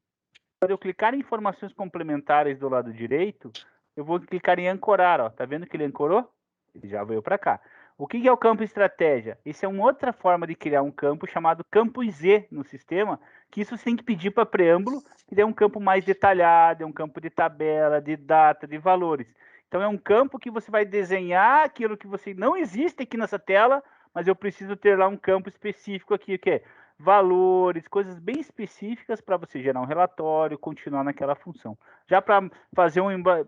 Quando eu clicar em informações complementares do lado direito, eu vou clicar em ancorar, ó. Tá vendo que ele ancorou? Ele já veio para cá. O que é o campo estratégia? Isso é uma outra forma de criar um campo chamado campo Z no sistema, que isso você tem que pedir para preâmbulo, que é um campo mais detalhado, é um campo de tabela, de data, de valores. Então é um campo que você vai desenhar aquilo que você não existe aqui nessa tela, mas eu preciso ter lá um campo específico aqui, que é valores, coisas bem específicas para você gerar um relatório, continuar naquela função. Já para fazer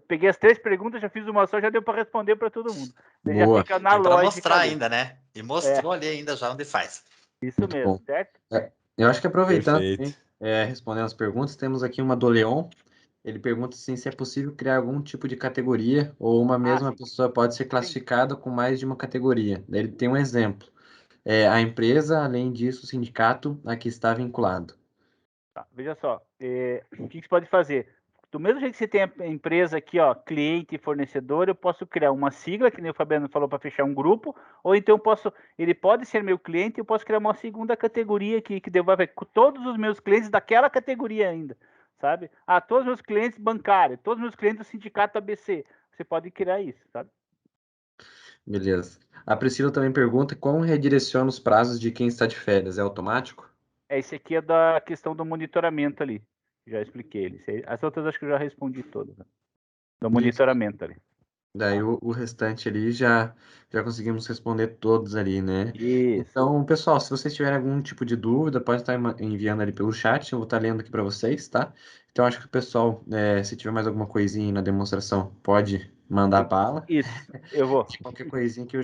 peguei as 3 perguntas, já fiz uma só, já deu para responder para todo mundo. Boa. Já fica na E para lógica mostrar ali. ainda, né? E mostrou ali ainda já onde faz. Isso Muito mesmo, bom. certo? Eu acho que aproveitando também, Perfeito. respondendo as perguntas, temos aqui uma do Leon. Ele pergunta assim, se é possível criar algum tipo de categoria ou uma mesma Sim. pessoa pode ser classificada com mais de uma categoria. Daí ele tem um exemplo. A empresa, além disso, o sindicato a que está vinculado. Tá, veja só, o que você pode fazer? Do mesmo jeito que você tem a empresa aqui, ó, cliente e fornecedor, eu posso criar uma sigla, que nem o Fabiano falou, para fechar um grupo, ou então ele pode ser meu cliente e eu posso criar uma segunda categoria aqui, que vai ver todos os meus clientes daquela categoria ainda, sabe? Ah, todos os meus clientes bancários, todos os meus clientes do sindicato ABC. Você pode criar isso, sabe? Beleza. A Priscila também pergunta como redireciona os prazos de quem está de férias. É automático? Esse aqui é da questão do monitoramento ali. Já expliquei ele. As outras acho que eu já respondi todas. Né? Do monitoramento ali. Daí o restante ali já conseguimos responder todos ali, né? Isso. Então, pessoal, se vocês tiverem algum tipo de dúvida, pode estar enviando ali pelo chat, eu vou estar lendo aqui para vocês, tá? Então, acho que o pessoal, se tiver mais alguma coisinha aí na demonstração, pode mandar bala. Isso, eu vou. Qualquer coisinha que eu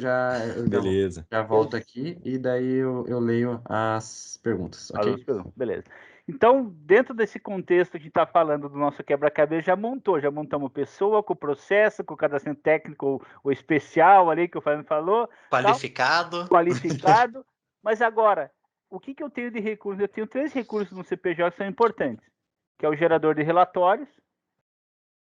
Beleza. já volto aqui e daí eu leio as perguntas, ok? Beleza. Então, dentro desse contexto que a gente está falando do nosso quebra-cabeça, já montamos pessoa com o processo, com o cadastro técnico ou especial ali que o Fernando falou. Qualificado. Qualificado. Mas agora, o que eu tenho de recursos? Eu tenho 3 recursos no CPJ que são importantes, que é o gerador de relatórios,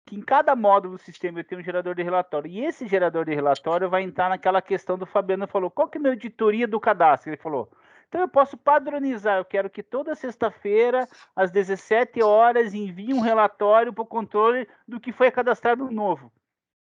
que em cada módulo do sistema eu tenho um gerador de relatório. E esse gerador de relatório vai entrar naquela questão do Fabiano falou, qual que é a minha auditoria do cadastro? Ele falou, então eu posso padronizar, eu quero que toda sexta-feira, às 17 horas, envie um relatório para o controle do que foi cadastrado novo.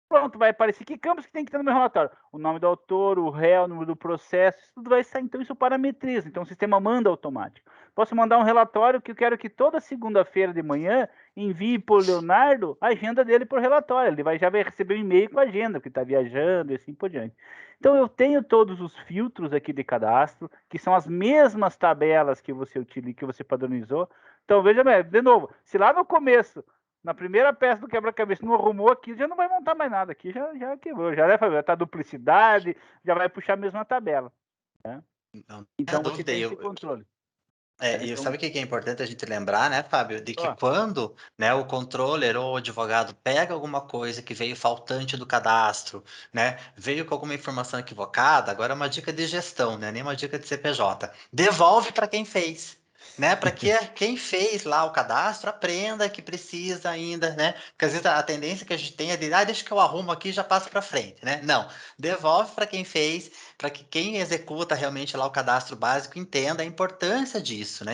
Pronto, vai aparecer que campos que tem que ter no meu relatório. O nome do autor, o réu, o número do processo, isso tudo vai sair. Então, isso parametriza. Então, o sistema manda automático. Posso mandar um relatório que eu quero que toda segunda-feira de manhã envie para o Leonardo a agenda dele por relatório. Ele já vai receber um e-mail com a agenda, que está viajando e assim por diante. Então, eu tenho todos os filtros aqui de cadastro, que são as mesmas tabelas que você utiliza, que você padronizou. Então, veja bem, de novo, se lá no começo na primeira peça do quebra-cabeça não arrumou aqui, já não vai montar mais nada aqui, já quebrou, já vai tá duplicidade, já vai puxar a mesma tabela. Né? Não Então tenha você dúvida. tem esse controle. E Então, sabe o que é importante a gente lembrar, né, Fábio? De que quando, né, o controller ou o advogado pega alguma coisa que veio faltante do cadastro, né, veio com alguma informação equivocada, agora é uma dica de gestão, né, nem uma dica de CPJ. Devolve para quem fez. Né, para que quem fez lá o cadastro aprenda que precisa ainda, né? Porque às vezes a tendência que a gente tem é de, deixa que eu arrumo aqui e já passo para frente, né? Não, devolve para quem fez, para que quem executa realmente lá o cadastro básico entenda a importância disso, né?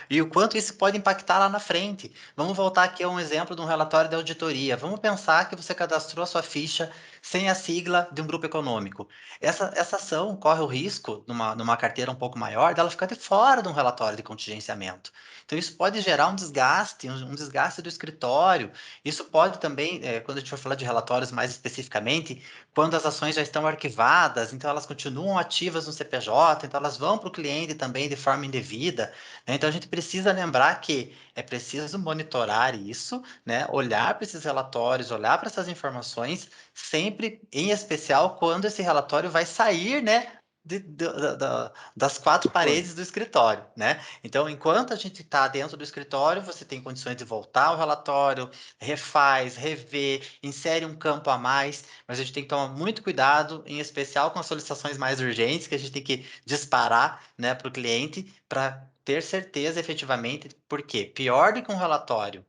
E o quanto isso pode impactar lá na frente. Vamos voltar aqui a um exemplo de um relatório de auditoria. Vamos pensar que você cadastrou a sua ficha sem a sigla de um grupo econômico. Essa ação corre o risco, numa carteira um pouco maior, dela ficar de fora de um relatório de contingenciamento. Então, isso pode gerar um desgaste do escritório. Isso pode também, quando a gente for falar de relatórios mais especificamente, quando as ações já estão arquivadas, então elas continuam ativas no CPJ, então elas vão para o cliente também de forma indevida. Né? Então, a gente precisa lembrar que é preciso monitorar isso, né? Olhar para esses relatórios, olhar para essas informações, sempre, em especial, quando esse relatório vai sair, né, das quatro paredes do escritório, né? Então, enquanto a gente está dentro do escritório, você tem condições de voltar ao relatório, refaz, rever, insere um campo a mais, mas a gente tem que tomar muito cuidado, em especial com as solicitações mais urgentes, que a gente tem que disparar, né, para o cliente, para ter certeza efetivamente, porque pior do que um relatório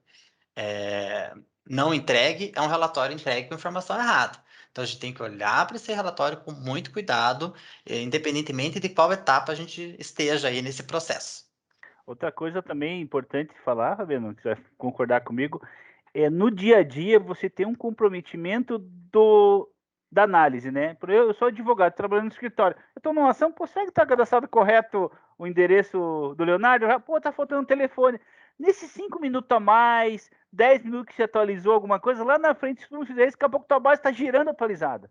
não entregue é um relatório entregue com informação errada. Então, a gente tem que olhar para esse relatório com muito cuidado, independentemente de qual etapa a gente esteja aí nesse processo. Outra coisa também importante falar, Fabiano, que você vai concordar comigo, é no dia a dia você tem um comprometimento da análise, né? Eu sou advogado, trabalhando no escritório. Eu estou numa ação, consegue estar cadastrado correto o endereço do Leonardo? Pô, tá faltando um telefone. Nesses 5 minutos a mais, 10 minutos que você atualizou alguma coisa, lá na frente, se tu não fizer isso, daqui a pouco tua base está girando atualizada.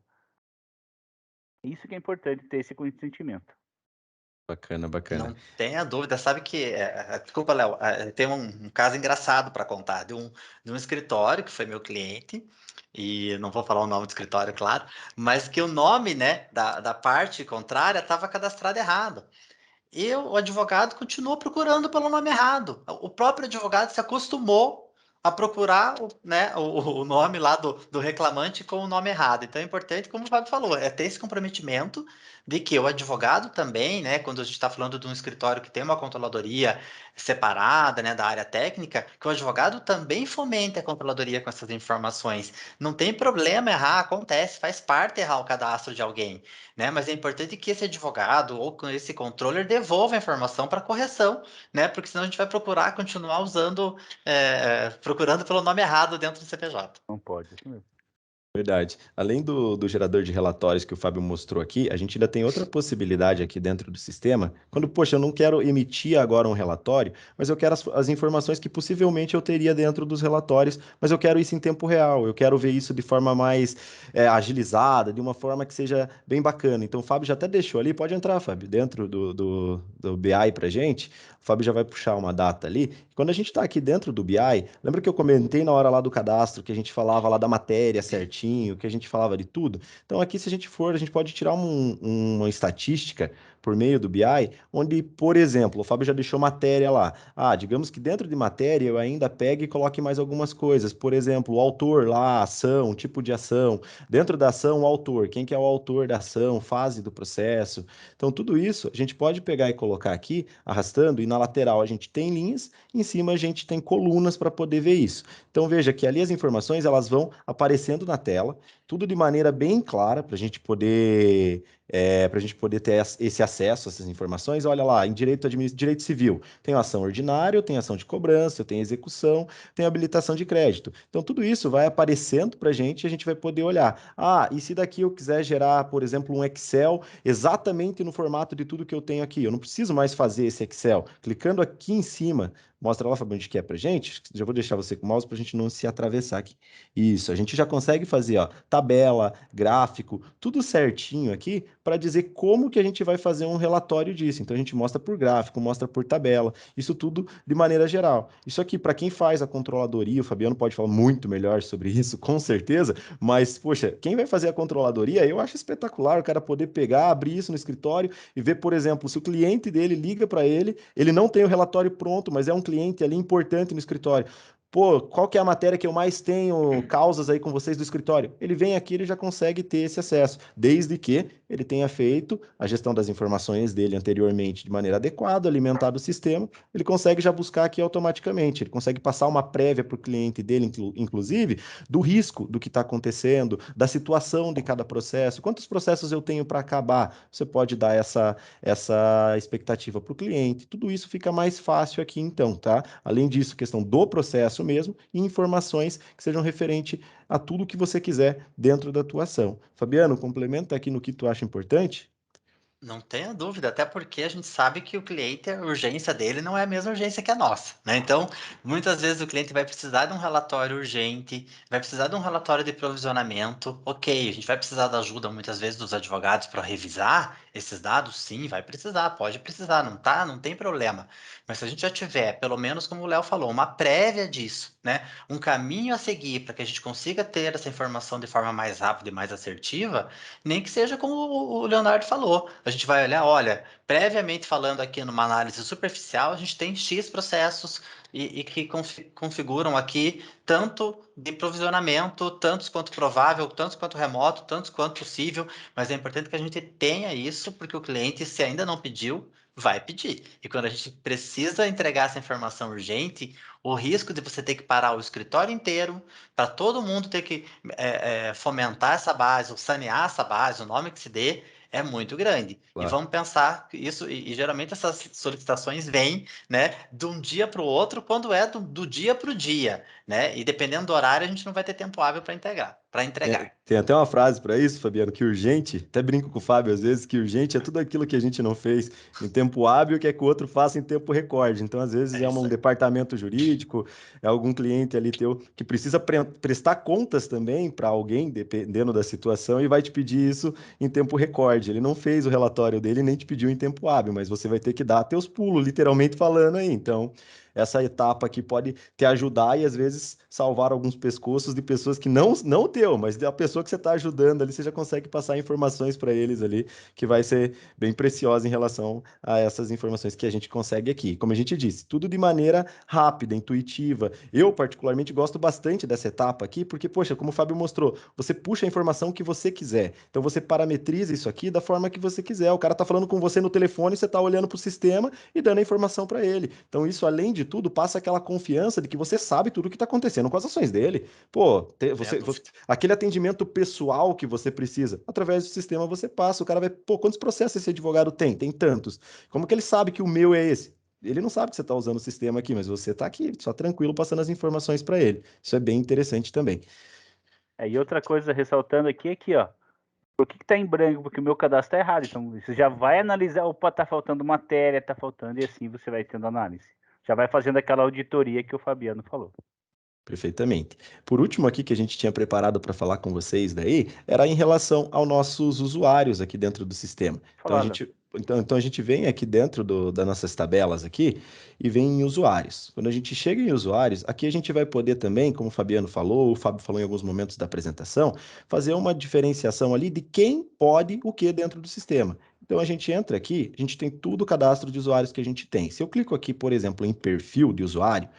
Isso que é importante, ter esse consentimento. Bacana, bacana. Não tenha dúvida, sabe que, desculpa, Léo, tem um caso engraçado para contar, de um escritório que foi meu cliente, e não vou falar o nome do escritório, claro, mas que o nome, né, da parte contrária estava cadastrado errado. E o advogado continuou procurando pelo nome errado. O próprio advogado se acostumou a procurar o nome lá do reclamante com o nome errado. Então é importante, como o Fábio falou, ter esse comprometimento de que o advogado também, né, quando a gente está falando de um escritório que tem uma controladoria separada, né, da área técnica, que o advogado também fomente a controladoria com essas informações. Não tem problema errar, acontece, faz parte errar o cadastro de alguém, né? Mas é importante que esse advogado ou esse controller devolva a informação para correção, né? Porque senão a gente vai procurar continuar usando, procurando pelo nome errado dentro do CPJ. Não pode, isso mesmo. Verdade. Além do gerador de relatórios que o Fábio mostrou aqui, a gente ainda tem outra possibilidade aqui dentro do sistema. Quando, poxa, eu não quero emitir agora um relatório, mas eu quero as informações que possivelmente eu teria dentro dos relatórios, mas eu quero isso em tempo real, eu quero ver isso de forma mais agilizada, de uma forma que seja bem bacana. Então, o Fábio já até deixou ali, pode entrar, Fábio, dentro do BI para gente. O Fábio já vai puxar uma data ali. Quando a gente está aqui dentro do BI, lembra que eu comentei na hora lá do cadastro, que a gente falava lá da matéria certinho, que a gente falava de tudo? Então aqui, se a gente for, a gente pode tirar uma estatística por meio do BI, onde, por exemplo, o Fábio já deixou matéria lá. Digamos que dentro de matéria eu ainda pegue e coloque mais algumas coisas. Por exemplo, o autor lá, a ação, tipo de ação. Dentro da ação, o autor. Quem que é o autor da ação, fase do processo. Então, tudo isso a gente pode pegar e colocar aqui, arrastando, e na lateral a gente tem linhas, em cima a gente tem colunas para poder ver isso. Então, veja que ali as informações elas vão aparecendo na tela, tudo de maneira bem clara, para a gente poder para a gente poder ter esse acesso a essas informações. Olha lá, em direito civil, tem ação ordinária, tem ação de cobrança, tem execução, tem habilitação de crédito. Então, tudo isso vai aparecendo para a gente e a gente vai poder olhar. Ah, e se daqui eu quiser gerar, por exemplo, um Excel exatamente no formato de tudo que eu tenho aqui? Eu não preciso mais fazer esse Excel. Clicando aqui em cima, mostra lá, Fabio, onde que é pra gente. Já vou deixar você com o mouse para a gente não se atravessar aqui. Isso, a gente já consegue fazer, ó, tabela, gráfico, tudo certinho aqui para dizer como que a gente vai fazer um relatório disso. Então a gente mostra por gráfico, mostra por tabela, isso tudo de maneira geral. Isso aqui, para quem faz a controladoria, o Fabiano pode falar muito melhor sobre isso, com certeza, mas, poxa, quem vai fazer a controladoria, eu acho espetacular o cara poder pegar, abrir isso no escritório e ver, por exemplo, se o cliente dele liga para ele, ele não tem o relatório pronto, mas é um cliente ali importante no escritório. Pô, qual que é a matéria que eu mais tenho causas aí com vocês do escritório? Ele vem aqui, ele já consegue ter esse acesso, desde que ele tenha feito a gestão das informações dele anteriormente de maneira adequada, alimentado o sistema, ele consegue já buscar aqui automaticamente, ele consegue passar uma prévia para o cliente dele, inclusive, do risco do que está acontecendo, da situação de cada processo, quantos processos eu tenho para acabar, você pode dar essa expectativa para o cliente, tudo isso fica mais fácil aqui então, tá? Além disso, questão do processo mesmo e informações que sejam referentes a tudo que você quiser dentro da tua ação. Fabiano, complementa aqui no que tu acha importante. Não tenha dúvida, até porque a gente sabe que o cliente, a urgência dele não é a mesma urgência que a nossa, né? Então, muitas vezes o cliente vai precisar de um relatório urgente, vai precisar de um relatório de provisionamento. Ok, a gente vai precisar da ajuda muitas vezes dos advogados para revisar esses dados, sim, vai precisar, pode precisar, não tá, não tem problema. Mas se a gente já tiver, pelo menos como o Léo falou, uma prévia disso, né? Um caminho a seguir para que a gente consiga ter essa informação de forma mais rápida e mais assertiva, nem que seja como o Leonardo falou. A gente vai olhar, olha, previamente falando aqui numa análise superficial, a gente tem X processos e que configuram aqui tanto de provisionamento, tantos quanto provável, tantos quanto remoto, tantos quanto possível, mas é importante que a gente tenha isso, porque o cliente, se ainda não pediu, vai pedir. E quando a gente precisa entregar essa informação urgente, o risco de você ter que parar o escritório inteiro, para todo mundo ter que fomentar essa base, ou sanear essa base, o nome que se dê, é muito grande. E Claro. vamos pensar que isso, e geralmente essas solicitações vêm, né, de um dia para o outro, quando é do dia para o dia, né? E dependendo do horário, a gente não vai ter tempo hábil para entregar. Tem até uma frase para isso, Fabiano, que urgente, até brinco com o Fábio às vezes, que urgente é tudo aquilo que a gente não fez em tempo hábil, que é que o outro faça em tempo recorde. Então, às vezes, É é isso um aí. departamento jurídico, é algum cliente ali teu que precisa prestar contas também para alguém, dependendo da situação, e vai te pedir isso em tempo recorde. Ele não fez o relatório dele, nem te pediu em tempo hábil, mas você vai ter que dar teus pulos, literalmente falando aí. Então, essa etapa aqui pode te ajudar e às vezes salvar alguns pescoços de pessoas que não o teu, mas da pessoa que você está ajudando ali, você já consegue passar informações para eles ali, que vai ser bem preciosa em relação a essas informações que a gente consegue aqui. Como a gente disse, tudo de maneira rápida, intuitiva. Eu, particularmente, gosto bastante dessa etapa aqui, porque, poxa, como o Fábio mostrou, você puxa a informação que você quiser. Então você parametriza isso aqui da forma que você quiser. O cara está falando com você no telefone, você está olhando para o sistema e dando a informação para ele. Então, isso, além de tudo, passa aquela confiança de que você sabe tudo o que está acontecendo com as ações dele. Pô, Tenha dúvida. aquele atendimento pessoal que você precisa, através do sistema você passa. O cara vai, pô, quantos processos esse advogado tem? Tem tantos. Como que ele sabe que o meu é esse? Ele não sabe que você está usando o sistema aqui, mas você está aqui, só tranquilo, passando as informações para ele. Isso é bem interessante também. E outra coisa ressaltando aqui, ó. Por que está em branco? Porque o meu cadastro está errado. Então, você já vai analisar, opa, está faltando matéria, está faltando, e assim você vai tendo análise. Já vai fazendo aquela auditoria que o Fabiano falou. Perfeitamente. Por último aqui que a gente tinha preparado para falar com vocês daí, era em relação aos nossos usuários aqui dentro do sistema. Então a Falava. gente, então a gente vem aqui dentro das nossas tabelas aqui e vem em usuários. Quando a gente chega em usuários, aqui a gente vai poder também, como o Fabiano falou, o Fábio falou em alguns momentos da apresentação, fazer uma diferenciação ali de quem pode o que dentro do sistema. Então a gente entra aqui, a gente tem tudo o cadastro de usuários que a gente tem. Se eu clico aqui, por exemplo, em perfil de usuário,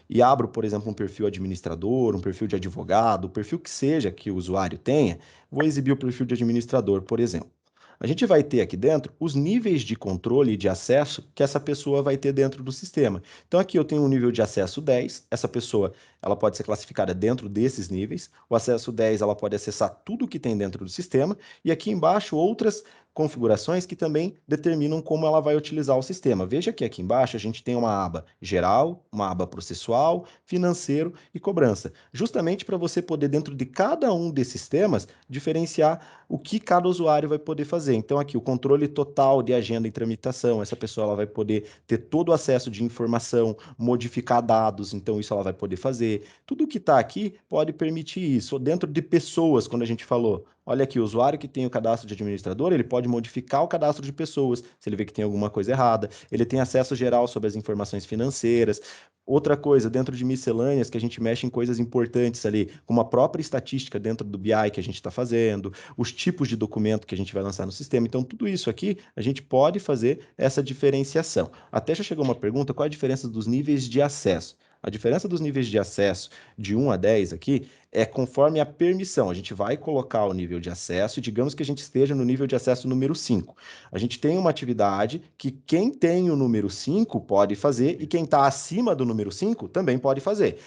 e abro, por exemplo, um perfil administrador, um perfil de advogado, o perfil que seja que o usuário tenha, vou exibir o perfil de administrador, por exemplo. A gente vai ter aqui dentro os níveis de controle e de acesso que essa pessoa vai ter dentro do sistema. Então aqui eu tenho um nível de acesso 10, essa pessoa ela pode ser classificada dentro desses níveis. O acesso 10 ela pode acessar tudo que tem dentro do sistema e aqui embaixo outras configurações que também determinam como ela vai utilizar o sistema. Veja que aqui embaixo a gente tem uma aba geral, uma aba processual, financeiro e cobrança, justamente para você poder, dentro de cada um desses temas, diferenciar o que cada usuário vai poder fazer. Então, aqui, o controle total de agenda e tramitação, essa pessoa ela vai poder ter todo o acesso de informação, modificar dados, então isso ela vai poder fazer. Tudo que está aqui pode permitir isso. Dentro de pessoas, quando a gente falou, olha aqui, o usuário que tem o cadastro de administrador, ele pode modificar o cadastro de pessoas, se ele vê que tem alguma coisa errada. Ele tem acesso geral sobre as informações financeiras. Outra coisa, dentro de miscelâneas, que a gente mexe em coisas importantes ali, como a própria estatística dentro do BI que a gente está fazendo, os tipos de documento que a gente vai lançar no sistema. Então, tudo isso aqui, a gente pode fazer essa diferenciação. Até já chegou uma pergunta, qual é a diferença dos níveis de acesso? A diferença dos níveis de acesso de 1 a 10 aqui é conforme a permissão. A gente vai colocar o nível de acesso e digamos que a gente esteja no nível de acesso número 5. A gente tem uma atividade que quem tem o número 5 pode fazer e quem está acima do número 5 também pode fazer.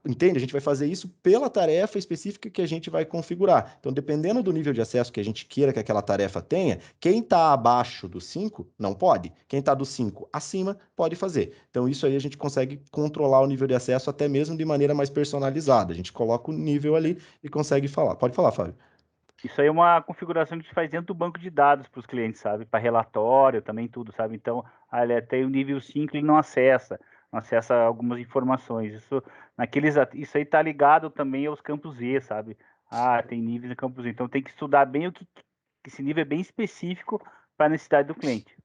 Entende? A gente vai fazer isso pela tarefa específica que a gente vai configurar. Então, dependendo do nível de acesso que a gente queira que aquela tarefa tenha, quem está abaixo do 5 não pode. Quem está do 5 acima pode fazer. Então, isso aí a gente consegue controlar o nível de acesso até mesmo de maneira mais personalizada. A gente coloca o nível ali e consegue falar. Pode falar, Fábio. Isso aí é uma configuração que a gente faz dentro do banco de dados para os clientes, sabe? Para relatório, também tudo, sabe? Então, ele tem o nível 5, ele não acessa algumas informações. Isso aí tá ligado também aos campos E, sabe? Tem níveis no campos E. Então, tem que estudar bem esse nível é bem específico para a necessidade do cliente.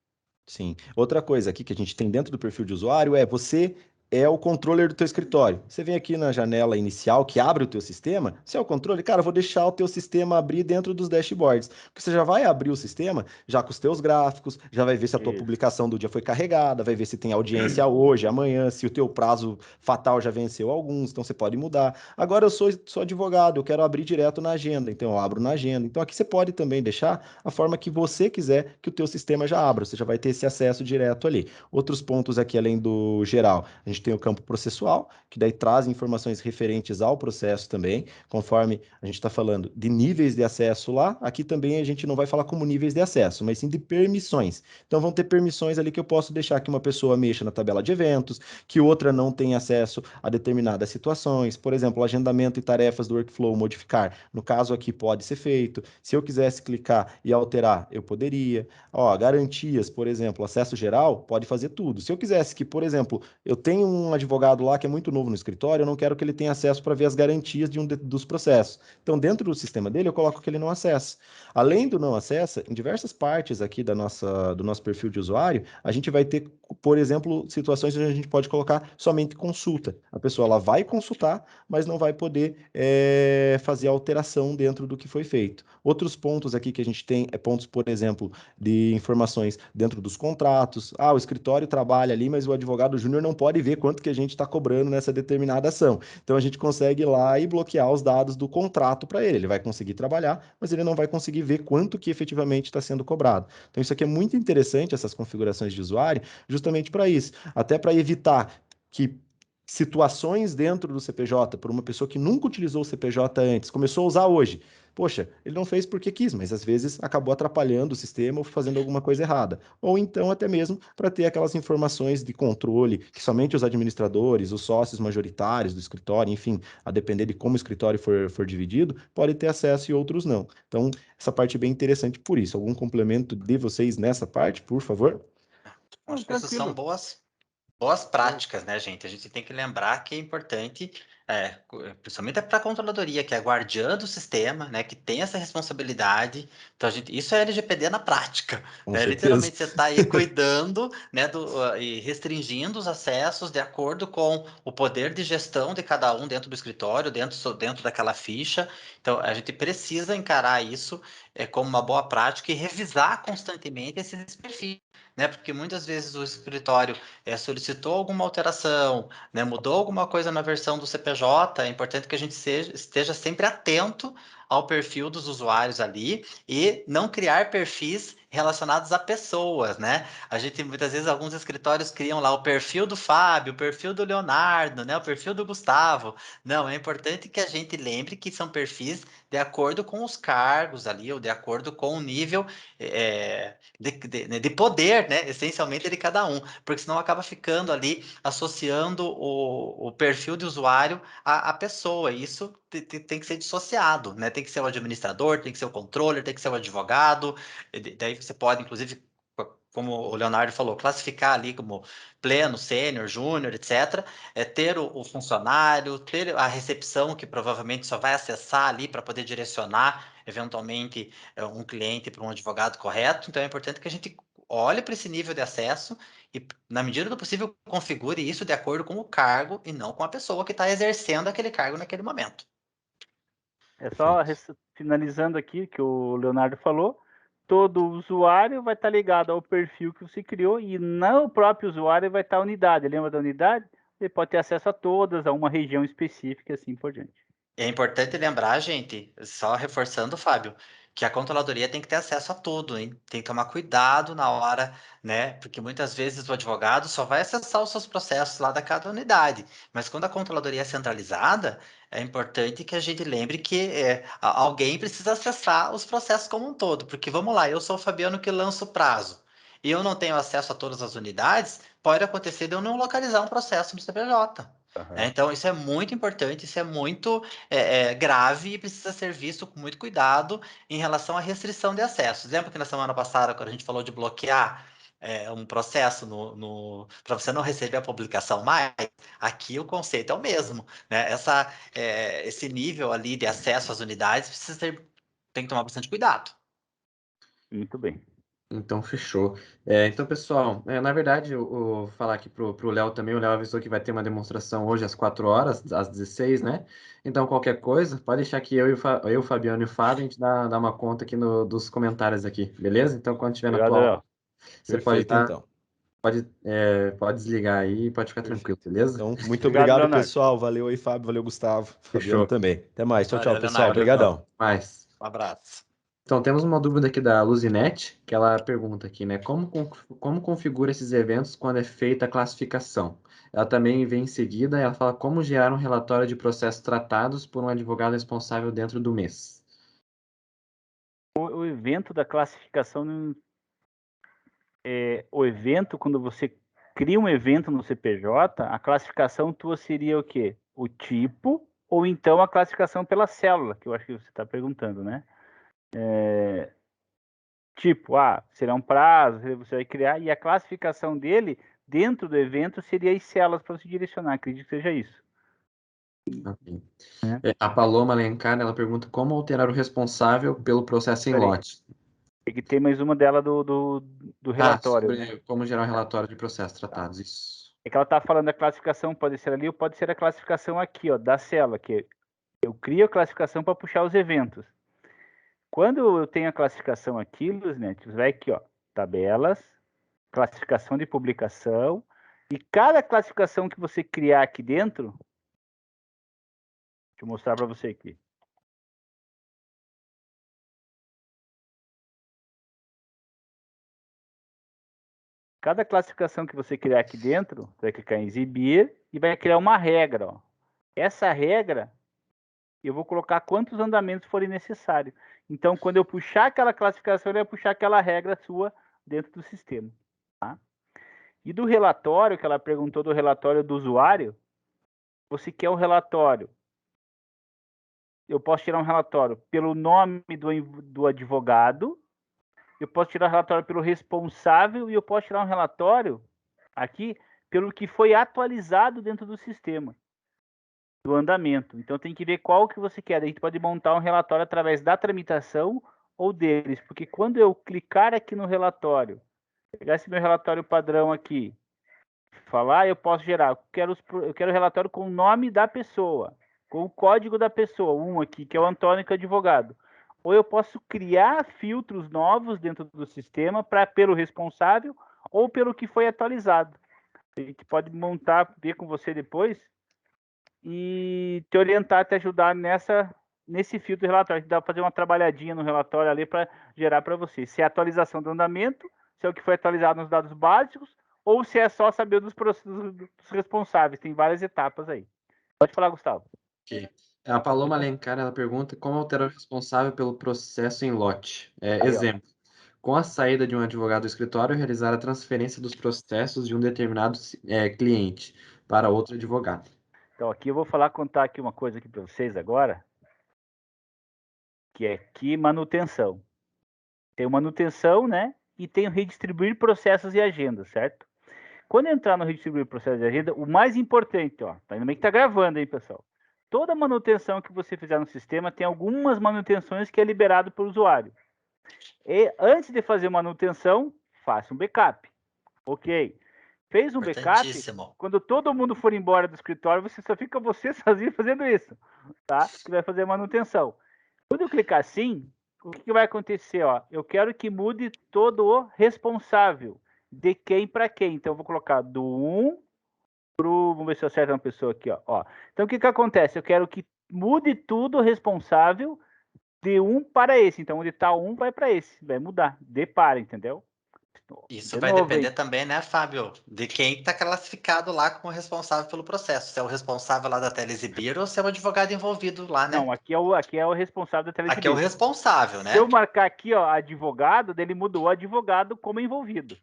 Sim. Outra coisa aqui que a gente tem dentro do perfil de usuário é você é o controller do teu escritório. Você vem aqui na janela inicial que abre o teu sistema, você é o controller, cara, eu vou deixar o teu sistema abrir dentro dos dashboards, porque você já vai abrir o sistema já com os teus gráficos, já vai ver se a tua publicação do dia foi carregada, vai ver se tem audiência hoje, amanhã, se o teu prazo fatal já venceu alguns, então você pode mudar. Agora eu sou advogado, eu quero abrir direto na agenda, então eu abro na agenda. Então aqui você pode também deixar a forma que você quiser que o teu sistema já abra, você já vai ter esse acesso direto ali. Outros pontos aqui além do geral, a gente tem o campo processual, que daí traz informações referentes ao processo também, conforme a gente está falando de níveis de acesso lá, aqui também a gente não vai falar como níveis de acesso, mas sim de permissões. Então vão ter permissões ali que eu posso deixar que uma pessoa mexa na tabela de eventos, que outra não tenha acesso a determinadas situações, por exemplo, agendamento e tarefas do workflow modificar. No caso aqui pode ser feito. Se eu quisesse clicar e alterar, eu poderia. Garantias, por exemplo, acesso geral, pode fazer tudo. Se eu quisesse que, por exemplo, eu tenho um advogado lá que é muito novo no escritório, eu não quero que ele tenha acesso para ver as garantias de dos processos. Então, dentro do sistema dele, eu coloco que ele não acessa. Além do não acessa, em diversas partes aqui do nosso perfil de usuário, a gente vai ter, por exemplo, situações onde a gente pode colocar somente consulta. A pessoa ela vai consultar, mas não vai poder fazer alteração dentro do que foi feito. Outros pontos aqui que a gente tem é pontos, por exemplo, de informações dentro dos contratos. O escritório trabalha ali, mas o advogado júnior não pode ver quanto que a gente está cobrando nessa determinada ação. Então a gente consegue ir lá e bloquear os dados do contrato para ele. Ele vai conseguir trabalhar, mas ele não vai conseguir ver quanto que efetivamente está sendo cobrado. Então isso aqui é muito interessante, essas configurações de usuário, justamente para isso. Até para evitar que situações dentro do CPJ, por uma pessoa que nunca utilizou o CPJ antes, começou a usar hoje. Poxa, ele não fez porque quis, mas às vezes acabou atrapalhando o sistema ou fazendo alguma coisa errada. Ou então até mesmo para ter aquelas informações de controle que somente os administradores, os sócios majoritários do escritório, enfim, a depender de como o escritório for dividido, pode ter acesso e outros não. Então, essa parte é bem interessante por isso. Algum complemento de vocês nessa parte, por favor? Acho que isso são boas práticas, né, gente? A gente tem que lembrar que é importante, principalmente para a controladoria, que é a guardiã do sistema, né, que tem essa responsabilidade. Então, isso é LGPD na prática, né? Literalmente, você está aí cuidando, né, e restringindo os acessos de acordo com o poder de gestão de cada um dentro do escritório, dentro daquela ficha. Então, a gente precisa encarar isso como uma boa prática e revisar constantemente esses perfis, né? Porque muitas vezes o escritório solicitou alguma alteração, né, mudou alguma coisa na versão do CPJ, é importante que a gente esteja sempre atento ao perfil dos usuários ali e não criar perfis relacionados a pessoas, né? A gente, muitas vezes, alguns escritórios criam lá o perfil do Fábio, o perfil do Leonardo, né? O perfil do Gustavo. Não, é importante que a gente lembre que são perfis de acordo com os cargos ali, ou de acordo com o nível de poder, né? Essencialmente de cada um, porque senão acaba ficando ali associando o perfil de usuário à pessoa, e isso tem que ser dissociado, né? Tem que ser o administrador, tem que ser o controller, tem que ser o advogado, daí você pode, inclusive, como o Leonardo falou, classificar ali como pleno, sênior, júnior, etc. Ter o funcionário, ter a recepção, que provavelmente só vai acessar ali para poder direcionar, eventualmente, um cliente para um advogado correto. Então, é importante que a gente olhe para esse nível de acesso e, na medida do possível, configure isso de acordo com o cargo e não com a pessoa que está exercendo aquele cargo naquele momento. É só Perfeito. finalizando aqui que o Leonardo falou, todo usuário vai estar ligado ao perfil que você criou e não o próprio usuário vai estar a unidade. Lembra da unidade? Ele pode ter acesso a todas, a uma região específica e assim por diante. É importante lembrar, gente, só reforçando, Fábio, que a controladoria tem que ter acesso a tudo, hein? Tem que tomar cuidado na hora, né? Porque muitas vezes o advogado só vai acessar os seus processos lá da cada unidade. Mas quando a controladoria é centralizada, é importante que a gente lembre que alguém precisa acessar os processos como um todo. Porque vamos lá, eu sou o Fabiano que lança o prazo e eu não tenho acesso a todas as unidades, pode acontecer de eu não localizar um processo no CPJ. Uhum. Então, isso é muito importante, isso é muito grave e precisa ser visto com muito cuidado em relação à restrição de acessos. Lembra que na semana passada, quando a gente falou de bloquear um processo para você não receber a publicação mais? Aqui o conceito é o mesmo, né? Esse nível ali de acesso às unidades tem que tomar bastante cuidado. Muito bem. Então, fechou. Então, pessoal, na verdade, eu vou falar aqui pro Léo também. O Léo avisou que vai ter uma demonstração hoje às 4 horas, às 16, né? Então, qualquer coisa, pode deixar que eu, o Fabiano e o Fábio, a gente dá uma conta aqui dos comentários aqui, beleza? Então, quando estiver na Obrigado, tua Léo. aula, você Perfeito, então. pode desligar aí e pode ficar tranquilo, Perfeito. beleza? Então, muito Obrigado, obrigado, Leonardo. pessoal. Valeu aí, Fábio. Valeu, Gustavo. Fabiano Fechou. também. Até mais. Tchau, tchau, Valeu, pessoal. Leonardo. Valeu, Obrigadão. mais. Um abraço. Então, temos uma dúvida aqui da Luzinete, que ela pergunta aqui, né? Como configura esses eventos quando é feita a classificação? Ela também vem em seguida, ela fala como gerar um relatório de processos tratados por um advogado responsável dentro do mês. O evento da classificação, o evento, quando você cria um evento no CPJ, a classificação tua seria o quê? O tipo, ou então a classificação pela célula, que eu acho que você está perguntando, né? Tipo, será um prazo, você vai criar, e a classificação dele dentro do evento seria as células para se direcionar, acredito que seja isso. Ok. Né? A Paloma Alencar, ela pergunta como alterar o responsável pelo processo em Peraí, lote. tem que ter mais uma dela do relatório, né? Sobre como gerar um Tá, relatório de processos tá. tratados. Isso. É que ela está falando da classificação, pode ser ali ou pode ser a classificação aqui, ó, da célula, que eu crio a classificação para puxar os eventos. Quando eu tenho a classificação aqui, Luzinete, você vai aqui, ó, tabelas, classificação de publicação, e cada classificação que você criar aqui dentro, deixa eu mostrar para você aqui. Cada classificação que você criar aqui dentro, você vai clicar em exibir e vai criar uma regra. Ó. Essa regra, eu vou colocar quantos andamentos forem necessários. Então, quando eu puxar aquela classificação, ele vai puxar aquela regra sua dentro do sistema. Tá? E do relatório, que ela perguntou do relatório do usuário, você quer um relatório. Eu posso tirar um relatório pelo nome do advogado, eu posso tirar um relatório pelo responsável e eu posso tirar um relatório aqui pelo que foi atualizado dentro do sistema, do andamento. Então tem que ver qual que você quer. A gente pode montar um relatório através da tramitação ou deles, porque quando eu clicar aqui no relatório, pegar esse meu relatório padrão aqui, falar, eu posso gerar, eu quero o relatório com o nome da pessoa, com o código da pessoa, um aqui, que é o Antônio, que é advogado. Ou eu posso criar filtros novos dentro do sistema pelo responsável ou pelo que foi atualizado. A gente pode montar, ver com você depois e te orientar, te ajudar nesse filtro do relatório, que dá para fazer uma trabalhadinha no relatório ali para gerar para você. Se é atualização do andamento, se é o que foi atualizado nos dados básicos, ou se é só saber dos responsáveis. Tem várias etapas aí. Pode falar, Gustavo. Ok. A Paloma Alencar, ela pergunta como alterar o responsável pelo processo em lote. Aí, Exemplo, com a saída de um advogado do escritório, realizar a transferência dos processos de um determinado cliente para outro advogado. Então, aqui eu vou contar aqui uma coisa aqui para vocês agora, que é aqui manutenção. Tem manutenção, né? E tem o redistribuir processos e agendas, certo? Quando entrar no redistribuir processos e agenda, o mais importante, ó, ainda bem que tá gravando aí, pessoal. Toda manutenção que você fizer no sistema tem algumas manutenções que é liberado pelo usuário. E antes de fazer manutenção, faça um backup. Ok. Fez um backup, quando todo mundo for embora do escritório, você só fica você sozinho fazendo isso, tá? Que vai fazer a manutenção. Quando eu clicar assim, o que vai acontecer? Ó? Eu quero que mude todo o responsável. De quem para quem. Então, eu vou colocar do 1 pro... Vamos ver se eu acerto uma pessoa aqui. Ó. Então, o que acontece? Eu quero que mude tudo o responsável de um para esse. Então, onde está um, vai para esse. Vai mudar. De para, entendeu? Isso vai depender também, né, Fábio, de quem está classificado lá como responsável pelo processo. Se é o responsável lá da Teleexibir ou se é o advogado envolvido lá, né? Não, aqui é o responsável da Teleexibir. Aqui é o responsável, né? Se eu marcar aqui, ó, advogado, ele mudou o advogado como envolvido.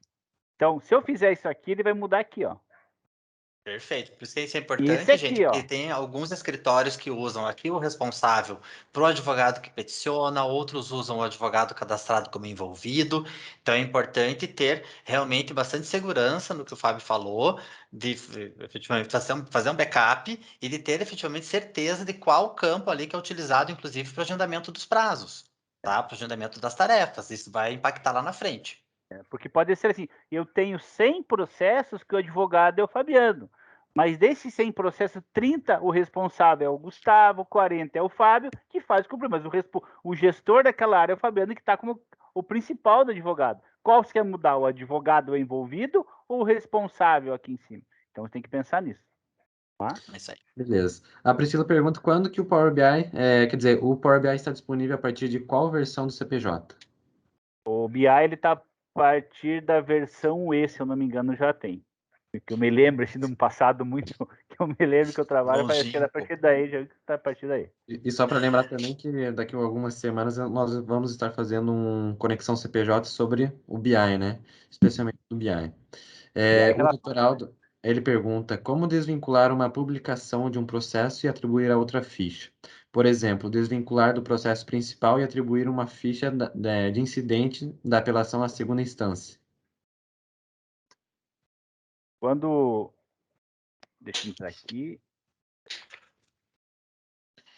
Então, se eu fizer isso aqui, ele vai mudar aqui, ó. Perfeito. Por isso que isso é importante, aqui, gente, porque tem alguns escritórios que usam aqui o responsável para o advogado que peticiona, outros usam o advogado cadastrado como envolvido. Então, é importante ter realmente bastante segurança no que o Fábio falou, de efetivamente fazer um backup e de ter efetivamente certeza de qual campo ali que é utilizado, inclusive, para o agendamento dos prazos, tá? Para o agendamento das tarefas. Isso vai impactar lá na frente. Porque pode ser assim, eu tenho 100 processos que o advogado é o Fabiano, mas desses 100 processos, 30 o responsável é o Gustavo, 40 é o Fábio, que faz o cumprimento, mas o gestor daquela área é o Fabiano, que está como o principal do advogado. Qual você quer mudar? O advogado envolvido ou o responsável aqui em cima? Então, você tem que pensar nisso. Tá? É isso aí. Beleza. A Priscila pergunta quando que o Power BI, quer dizer, o Power BI está disponível a partir de qual versão do CPJ? O BI, ele está partir da versão E, se eu não me engano, já tem. Que eu me lembro, assim, de um passado muito... Que eu me lembro que eu trabalho, parece que era a partir daí, já está a partir daí. E só para lembrar também que daqui a algumas semanas nós vamos estar fazendo um Conexão CPJ sobre o BI, né? Especialmente do BI. O Dr. Aldo, ele pergunta como desvincular uma publicação de um processo e atribuir a outra ficha. Por exemplo, desvincular do processo principal e atribuir uma ficha de incidente da apelação à segunda instância. Deixa eu entrar aqui.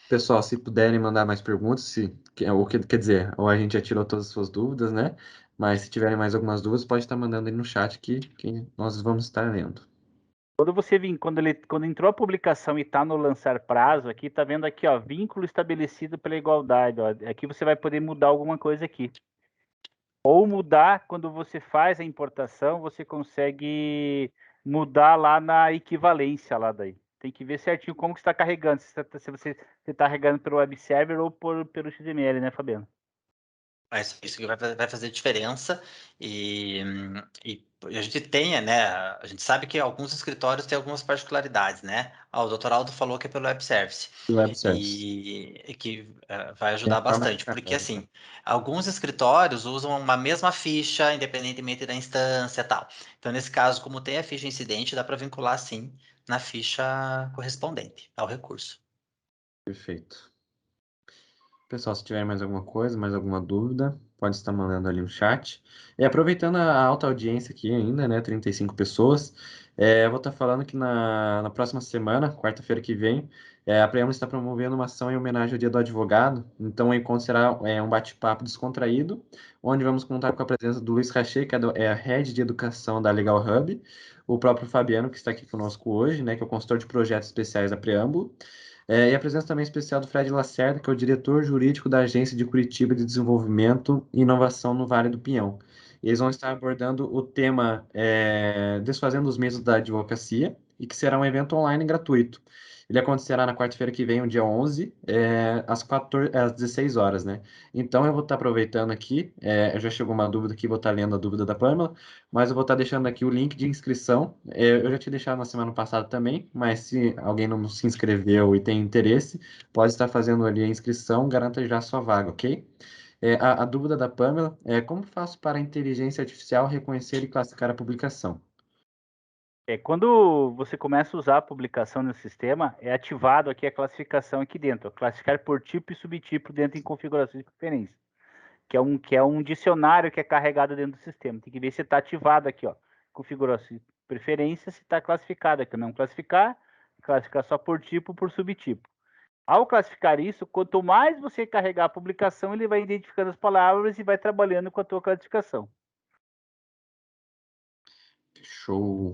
Pessoal, se puderem mandar mais perguntas, quer dizer, ou a gente já tirou todas as suas dúvidas, né? Mas se tiverem mais algumas dúvidas, pode estar mandando aí no chat que nós vamos estar lendo. Quando entrou a publicação e está no lançar prazo, aqui está vendo aqui, ó, vínculo estabelecido pela igualdade. Ó, aqui você vai poder mudar alguma coisa aqui. Ou mudar, quando você faz a importação, você consegue mudar lá na equivalência lá daí. Tem que ver certinho como que está carregando, se você está carregando pelo web server ou pelo XML, né, Fabiano? Isso que vai fazer diferença e a gente tem, né? A gente sabe que alguns escritórios têm algumas particularidades, né? O Dr. Aldo falou que é pelo web service. E que vai ajudar bastante, porque assim, alguns escritórios usam uma mesma ficha, independentemente da instância e tal. Então, nesse caso, como tem a ficha incidente, dá para vincular sim na ficha correspondente ao recurso. Perfeito. Pessoal, se tiver mais alguma coisa, mais alguma dúvida, pode estar mandando ali no chat. E aproveitando a alta audiência aqui ainda, né, 35 pessoas, eu vou estar falando que na próxima semana, quarta-feira que vem, a Preâmbulo está promovendo uma ação em homenagem ao Dia do Advogado. Então, o encontro será um bate-papo descontraído, onde vamos contar com a presença do Luiz Rachet, que é a Head de Educação da Legal Hub, o próprio Fabiano, que está aqui conosco hoje, né, que é o consultor de projetos especiais da Preâmbulo, e a presença também especial do Fred Lacerda, que é o diretor jurídico da Agência de Curitiba de Desenvolvimento e Inovação no Vale do Pinhão. Eles vão estar abordando o tema Desfazendo os Mitos da Advocacia, e que será um evento online gratuito. Ele acontecerá na quarta-feira que vem, o dia 11, às 16 horas, né? Então, eu vou estar aproveitando aqui, já chegou uma dúvida aqui, vou estar lendo a dúvida da Pamela, mas eu vou estar deixando aqui o link de inscrição. Eu já tinha deixado na semana passada também, mas se alguém não se inscreveu e tem interesse, pode estar fazendo ali a inscrição, garanta já a sua vaga, ok? A dúvida da Pamela é como faço para a inteligência artificial reconhecer e classificar a publicação? Quando você começa a usar a publicação no sistema, é ativado aqui a classificação aqui dentro, classificar por tipo e subtipo dentro em configurações de preferência, que é um dicionário que é carregado dentro do sistema. Tem que ver se está ativado aqui, ó, configurações de preferência, se está classificado aqui, não classificar só por tipo, por subtipo. Ao classificar isso, quanto mais você carregar a publicação, ele vai identificando as palavras e vai trabalhando com a tua classificação. Show.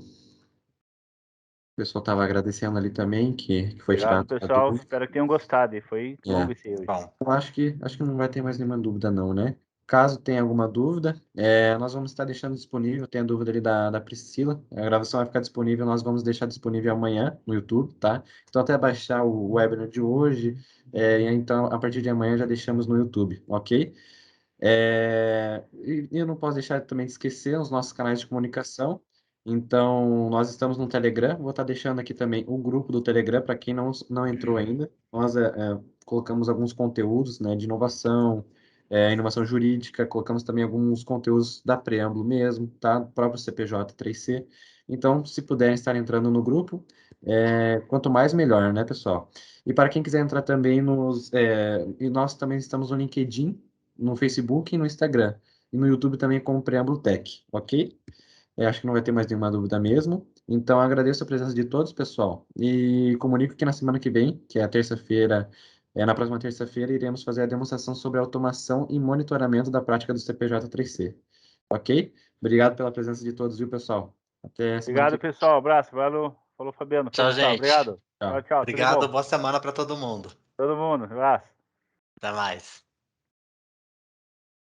O pessoal estava agradecendo ali também, que foi Obrigado, tirado a pessoal. dúvida. Espero que tenham gostado. Foi longo esse hoje. Bom, Eu acho que não vai ter mais nenhuma dúvida, não, né? Caso tenha alguma dúvida, nós vamos estar deixando disponível. Tem a dúvida ali da Priscila. A gravação vai ficar disponível, nós vamos deixar disponível amanhã no YouTube, tá? Então, até baixar o webinar de hoje, e então, a partir de amanhã já deixamos no YouTube, ok? E eu não posso deixar também de esquecer os nossos canais de comunicação. Então, nós estamos no Telegram. Vou estar deixando aqui também o grupo do Telegram para quem não entrou ainda. Nós colocamos alguns conteúdos, né, de inovação, inovação jurídica. Colocamos também alguns conteúdos da Preâmbulo mesmo, tá? Do próprio CPJ 3C. Então, se puderem estar entrando no grupo, quanto mais melhor, né, pessoal? E para quem quiser entrar também e nós também estamos no LinkedIn, no Facebook e no Instagram. E no YouTube também como Preâmbulo Tech, ok? Acho que não vai ter mais nenhuma dúvida mesmo. Então, agradeço a presença de todos, pessoal. E comunico que na semana que vem, que é a terça-feira, na próxima terça-feira, iremos fazer a demonstração sobre automação e monitoramento da prática do CPJ 3C. Ok? Obrigado pela presença de todos, viu, pessoal? Até semana que Obrigado, vem. pessoal. Abraço. Valeu. Falou, Fabiano. Falou, tchau, Gustavo. gente. Obrigado. Tchau, Tchau. tchau. Tudo Obrigado, bom. boa semana para todo mundo. Todo mundo. Abraço. Até mais.